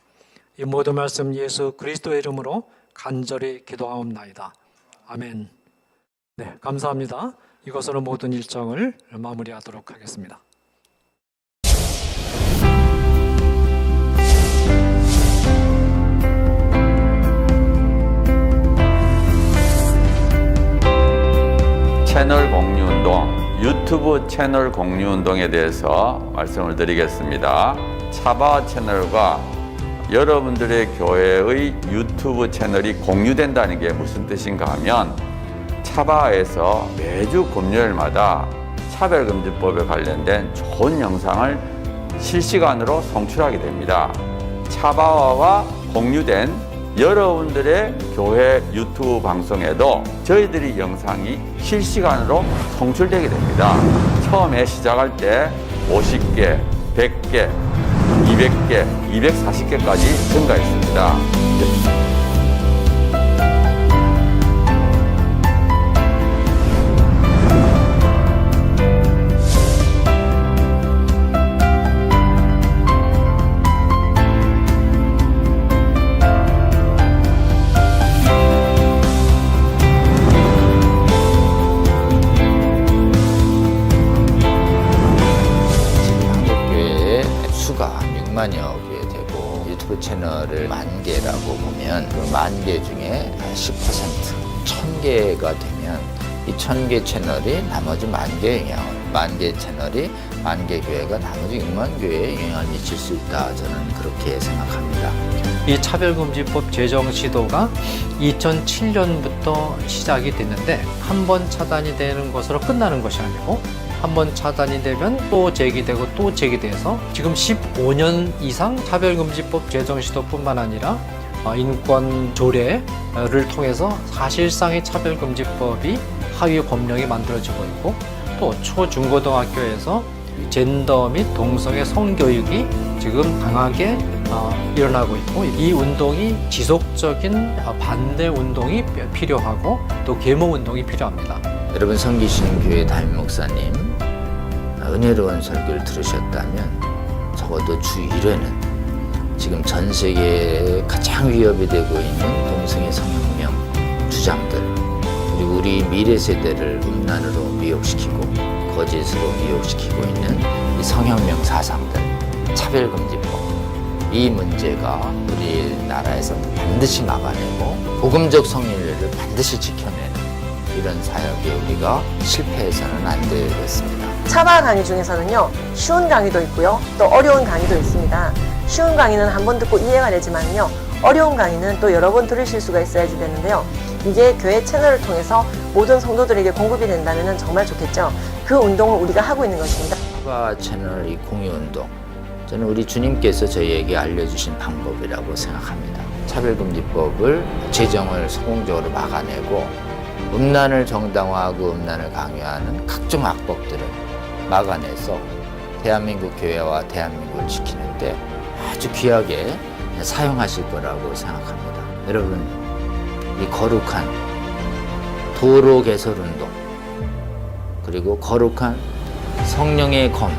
이 모든 말씀 예수 그리스도의 이름으로 간절히 기도하옵나이다. 아멘. 네, 감사합니다. 이것으로 모든 일정을 마무리하도록 하겠습니다. 채널 공유운동, 유튜브 채널 공유운동에 대해서 말씀을 드리겠습니다. 차바 채널과 여러분들의 교회의 유튜브 채널이 공유된다는 게 무슨 뜻인가 하면 차바에서 매주 금요일마다 차별금지법에 관련된 좋은 영상을 실시간으로 송출하게 됩니다. 차바와가 공유된 여러분들의 교회 유튜브 방송에도 저희들이 영상이 실시간으로 송출되게 됩니다. 처음에 시작할 때 50개, 100개, 200개, 240개까지 증가했습니다. 한국교회의 수가 6만여 개 되고 유튜브 채널을 10,000개라고 보면 그 10,000개 중에 10%, 1,000개가 되면 이 1,000개 채널이 나머지 10,000개에 영향을, 10,000개 채널이 10,000개 교회가 나머지 6만 교회에 영향을 미칠 수 있다. 저는 그렇게 생각합니다. 이 차별금지법 제정 시도가 2007년부터 시작이 됐는데 한 번 차단이 되는 것으로 끝나는 것이 아니고 한 번 차단이 되면 또 제기되고 또 제기돼서 지금 15년 이상 차별금지법 제정 시도뿐만 아니라 인권 조례를 통해서 사실상의 차별금지법이 하위 법령이 만들어지고 있고 또 초중고등학교에서 젠더 및 동성애 성교육이 지금 강하게 일어나고 있고 이 운동이 지속적인 반대 운동이 필요하고 또 계몽 운동이 필요합니다. 여러분 성기신 교회 담임 목사님 은혜로운 설교를 들으셨다면 적어도 주 1회는 지금 전 세계에 가장 위협이 되고 있는 동성애 성혁명 주장들 그리고 우리 미래 세대를 음란으로 미혹시키고 거짓으로 미혹시키고 있는 이 성혁명 사상들 차별금지법 이 문제가 우리나라에서 반드시 막아내고 복음적 성인례를 반드시 지켜내는 이런 사역에 우리가 실패해서는 안 되겠습니다. 차바 강의 중에서는요, 쉬운 강의도 있고요, 또 어려운 강의도 있습니다. 쉬운 강의는 한 번 듣고 이해가 되지만요, 어려운 강의는 또 여러 번 들으실 수가 있어야지 되는데요. 이게 교회 채널을 통해서 모든 성도들에게 공급이 된다면 정말 좋겠죠. 그 운동을 우리가 하고 있는 것입니다. 차바 채널 이 공유 운동, 저는 우리 주님께서 저희에게 알려주신 방법이라고 생각합니다. 차별금지법을 제정을 성공적으로 막아내고 음란을 정당화하고 음란을 강요하는 각종 악법들을 막아내서 대한민국 교회와 대한민국을 지키는데 아주 귀하게 사용하실 거라고 생각합니다. 여러분, 이 거룩한 도로 개설 운동 그리고 거룩한 성령의 검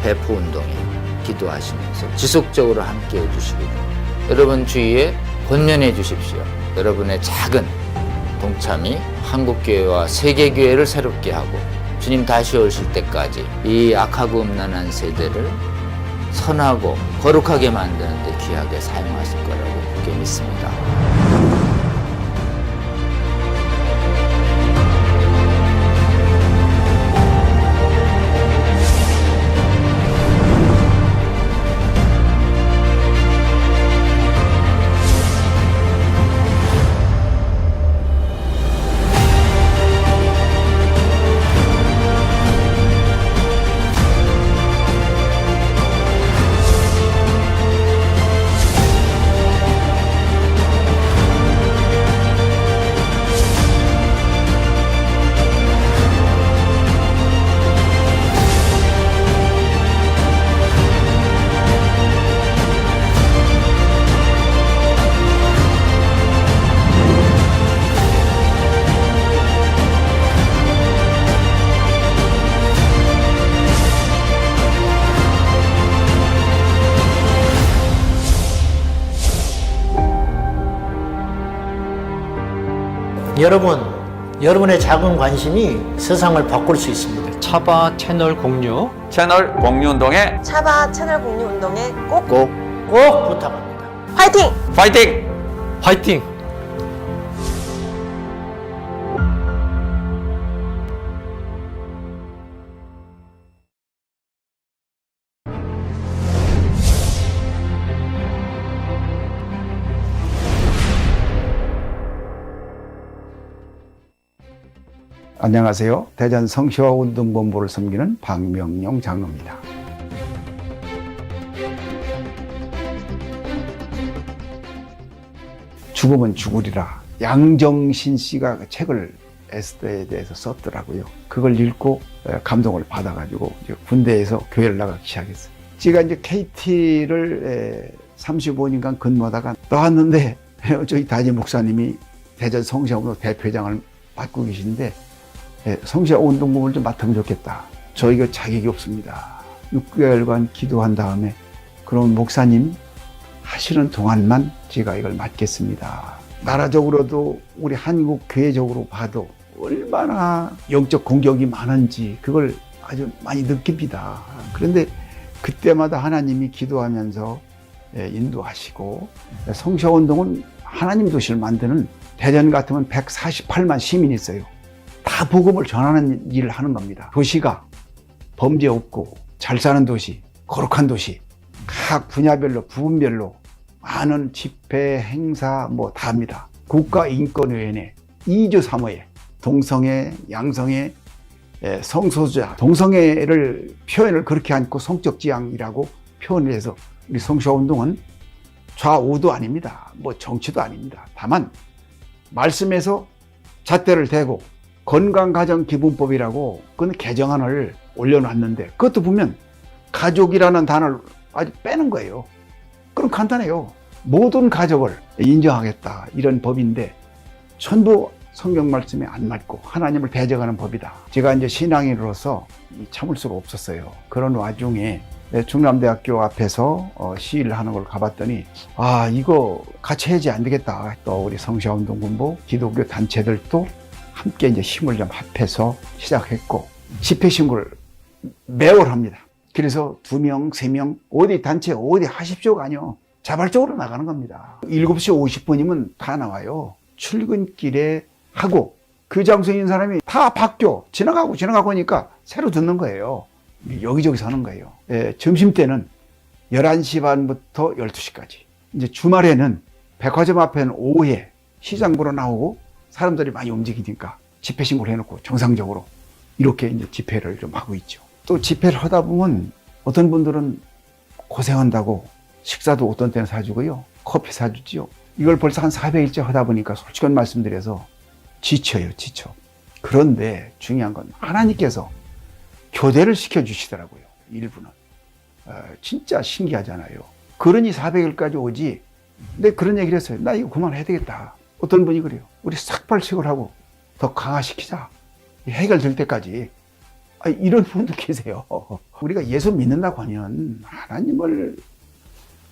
배포 운동에 기도하시면서 지속적으로 함께 해주시기를 여러분 주위에 권면해 주십시오. 여러분의 작은 동참이 한국교회와 세계교회를 새롭게 하고 주님 다시 오실 때까지 이 악하고 음란한 세대를 선하고 거룩하게 만드는 데 귀하게 사용하실 거라고 그렇게 믿습니다. 여러분의 작은 관심이 세상을 바꿀 수 있습니다. 차바 채널 공유 채널 공유 운동에 차바 채널 공유 운동에 꼭 꼭 부탁합니다. 화이팅! 파이팅! 화이팅! 안녕하세요. 대전 성시화운동본부를 섬기는 박명용 장로입니다. 죽으면 죽으리라. 양정신 씨가 그 책을 에스더에 대해서 썼더라고요. 그걸 읽고 감동을 받아가지고 이제 군대에서 교회를 나가기 시작했어요. 제가 이제 KT를 35년간 근무하다가 나왔는데 저희 다지 목사님이 대전 성시화운동 대표장을 맡고 계신데 성시화운동본부를 좀 맡으면 좋겠다. 저희가 자격이 없습니다. 6개월간 기도한 다음에 그럼 목사님 하시는 동안만 제가 이걸 맡겠습니다. 나라적으로도 우리 한국 교회적으로 봐도 얼마나 영적 공격이 많은지 그걸 아주 많이 느낍니다. 그런데 그때마다 하나님이 기도하면서 인도하시고 성시화운동은 하나님 도시를 만드는 대전 같으면 148만 시민이 있어요. 다 복음을 전하는 일을 하는 겁니다. 도시가 범죄 없고 잘 사는 도시, 거룩한 도시, 각 분야별로 부분별로 많은 집회, 행사 뭐 다 합니다. 국가인권위원회 2조 3호에 동성애, 양성애, 성소수자, 동성애를 표현을 그렇게 않고 성적지향이라고 표현을 해서 우리 성시화운동은 좌우도 아닙니다. 뭐 정치도 아닙니다. 다만 말씀에서 잣대를 대고 건강가정기본법이라고 그건 개정안을 올려놨는데 그것도 보면 가족이라는 단어를 아주 빼는 거예요. 그럼 간단해요. 모든 가족을 인정하겠다 이런 법인데 전부 성경 말씀에 안 맞고 하나님을 대적하는 법이다. 제가 이제 신앙인으로서 참을 수가 없었어요. 그런 와중에 중남대학교 앞에서 시위를 하는 걸 가봤더니 아 이거 같이 해야지 안 되겠다. 또 우리 성시화운동본부 기독교 단체들도 함께 이제 힘을 좀 합해서 시작했고 집회 신고를 매월 합니다. 그래서 2명, 3명 어디 단체 어디 하십시오가 아니요. 자발적으로 나가는 겁니다. 7시 50분이면 다 나와요. 출근길에 하고 그 장소에 있는 사람이 다 바뀌어 지나가고 하니까 새로 듣는 거예요. 여기저기서 하는 거예요. 점심때는 11시 반부터 12시까지. 이제 주말에는 백화점 앞에는 오후에 시장 보러 나오고 사람들이 많이 움직이니까 집회 신고를 해놓고 정상적으로 이렇게 이제 집회를 좀 하고 있죠. 또 집회를 하다 보면 어떤 분들은 고생한다고 식사도 어떤 때는 사주고요. 커피 사주지요. 이걸 벌써 한 400일째 하다 보니까 솔직한 말씀드려서 지쳐요, 지쳐. 그런데 중요한 건 하나님께서 교대를 시켜주시더라고요. 일부는. 진짜 신기하잖아요. 그러니 400일까지 오지. 근데 그런 얘기를 했어요. 나 이거 그만해야 되겠다. 어떤 분이 그래요. 우리 삭발식을 하고 더 강화시키자. 해결될 때까지. 이런 분도 계세요. 우리가 예수 믿는다고 하면 하나님을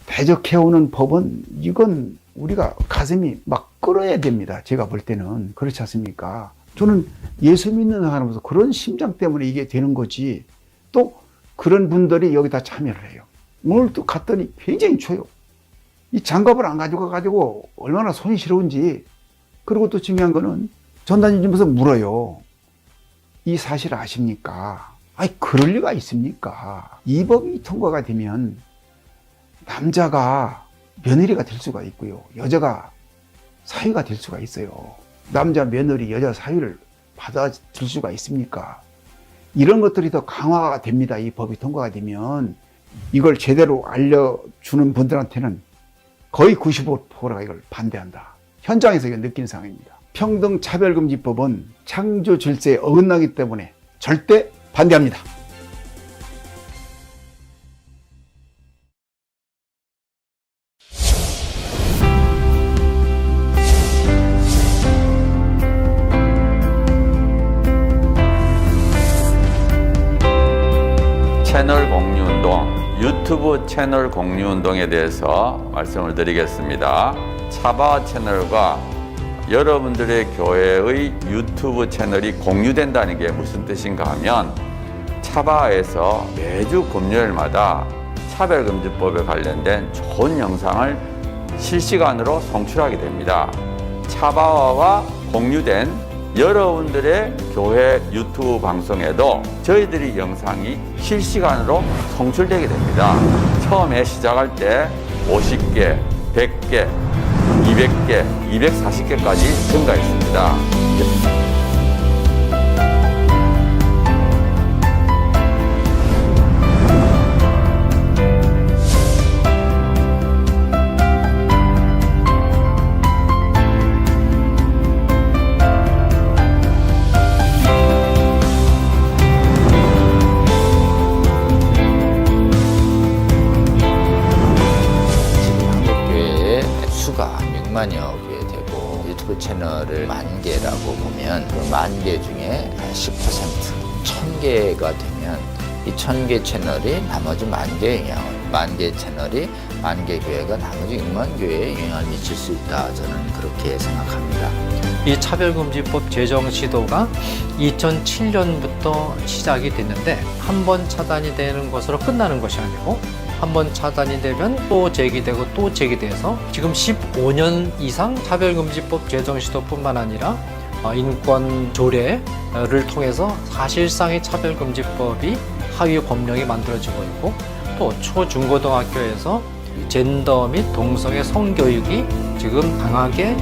대적해오는 법은 이건 우리가 가슴이 막 끓어야 됩니다. 제가 볼 때는. 그렇지 않습니까? 저는 예수 믿는 사람으로서 그런 심장 때문에 이게 되는 거지. 또 그런 분들이 여기다 참여를 해요. 오늘 또 갔더니 굉장히 추워요. 이 장갑을 안 가져가가지고 얼마나 손이 시려운지. 그리고 또 중요한 거는 전단지 주면서 물어요. 이 사실 아십니까? 그럴 리가 있습니까? 이 법이 통과가 되면 남자가 며느리가 될 수가 있고요. 여자가 사위가 될 수가 있어요. 남자 며느리, 여자 사위를 받아줄 수가 있습니까? 이런 것들이 더 강화가 됩니다. 이 법이 통과가 되면. 이걸 제대로 알려주는 분들한테는 거의 95%가 이걸 반대한다. 현장에서 이걸 느끼는 상황입니다. 평등차별금지법은 창조 질서에 어긋나기 때문에 절대 반대합니다. 채널 공유운동, 유튜브 채널 공유운동에 대해서 말씀을 드리겠습니다. 차바 채널과 여러분들의 교회의 유튜브 채널이 공유된다는 게 무슨 뜻인가 하면 차바에서 매주 금요일마다 차별금지법에 관련된 좋은 영상을 실시간으로 송출하게 됩니다. 차바와 공유된 여러분들의 교회 유튜브 방송에도 저희들이 영상이 실시간으로 송출되게 됩니다. 처음에 시작할 때 50개, 100개, 200개, 240개까지 증가했습니다. 100만여 개 되고 유튜브 채널을 10,000개라고 보면 그 10,000개 중에 10%, 1,000개가 되면 이 1,000개 채널이 나머지 10,000개에 영향을 10,000개 채널이 10,000개 교회가 나머지 6만 교회에 영향을 미칠 수 있다. 저는 그렇게 생각합니다. 이 차별금지법 제정 시도가 2007년부터 시작이 됐는데 한 번 차단이 되는 것으로 끝나는 것이 아니고 한 번 차단이 되면 또 제기되고 또 제기돼서 지금 15년 이상 차별금지법 제정 시도뿐만 아니라 인권 조례를 통해서 사실상의 차별금지법이 하위 법령이 만들어지고 있고 또 초중고등학교에서 젠더 및 동성애 성교육이 지금 강하게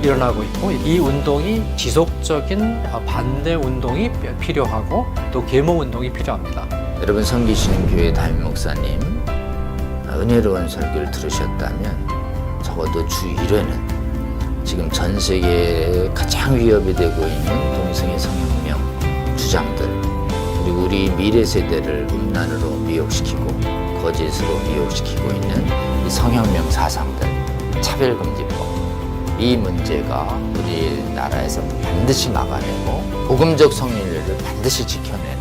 일어나고 있고 이 운동이 지속적인 반대 운동이 필요하고 또 계몽 운동이 필요합니다. 여러분 섬기시는 교회 담임 목사님 은혜로운 설교를 들으셨다면 적어도 주 1회는 지금 전 세계에 가장 위협이 되고 있는 동성애 성혁명 주장들 그리고 우리 미래 세대를 음란으로 미혹시키고 거짓으로 미혹시키고 있는 이 성혁명 사상들 차별금지법 이 문제가 우리나라에서 반드시 막아내고 복음적 성인례를 반드시 지켜내는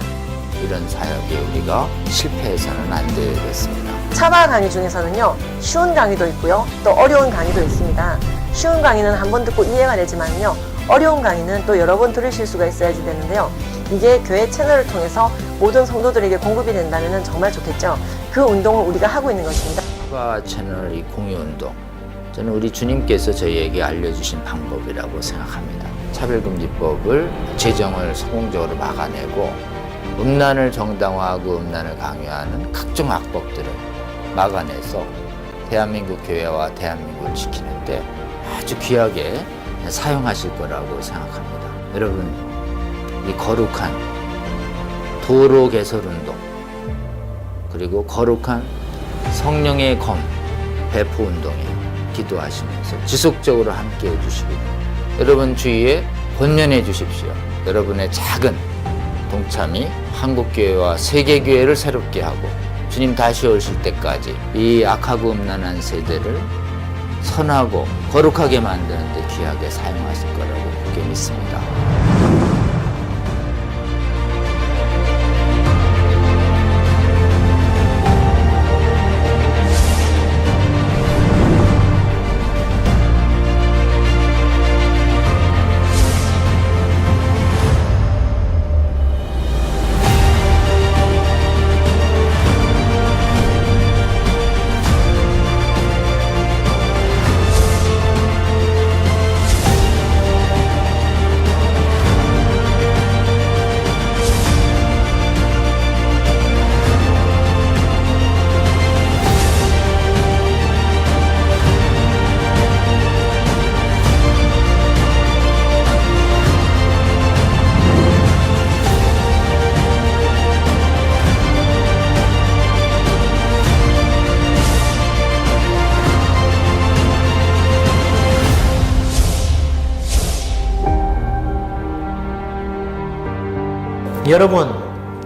이런 사역에 우리가 실패해서는 안 되겠습니다. 차바 강의 중에서는요, 쉬운 강의도 있고요, 또 어려운 강의도 있습니다. 쉬운 강의는 한 번 듣고 이해가 되지만요, 어려운 강의는 또 여러 번 들으실 수가 있어야지 되는데요. 이게 교회 채널을 통해서 모든 성도들에게 공급이 된다면 정말 좋겠죠. 그 운동을 우리가 하고 있는 것입니다. 차바 채널 이 공유 운동 저는 우리 주님께서 저희에게 알려주신 방법이라고 생각합니다. 차별금지법을 제정을 성공적으로 막아내고 음란을 정당화하고 음란을 강요하는 각종 악법들을 막아내서 대한민국 교회와 대한민국을 지키는데 아주 귀하게 사용하실 거라고 생각합니다. 여러분, 이 거룩한 도로 개설운동 그리고 거룩한 성령의 검 배포 운동에 기도하시면서 지속적으로 함께 해주시길 여러분 주위에 권면해 주십시오. 여러분의 작은 동참이 한국교회와 세계교회를 새롭게 하고 주님 다시 오실 때까지 이 악하고 음란한 세대를 선하고 거룩하게 만드는 데 귀하게 사용하실 거라고 굳게 믿습니다.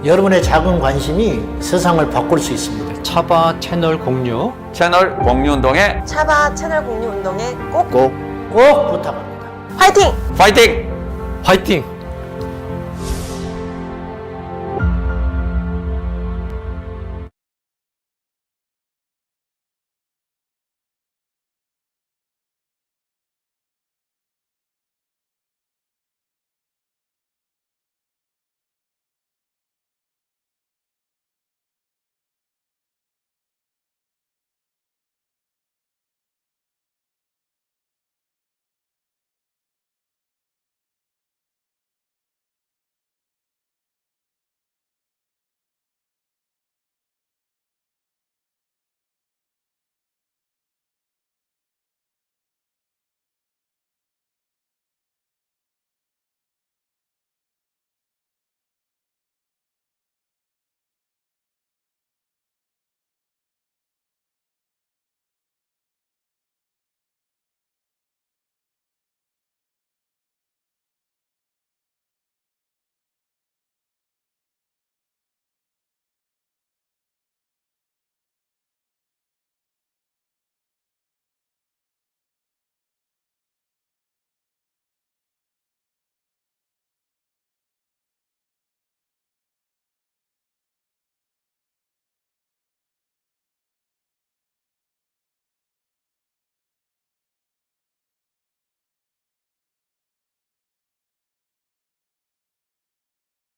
여러분의 작은 관심이 세상을 바꿀 수 있습니다. 차바 채널 공유 채널 공유 운동에 차바 채널 공유 운동에 꼭 꼭 꼭 부탁합니다. 화이팅! 파이팅! 화이팅!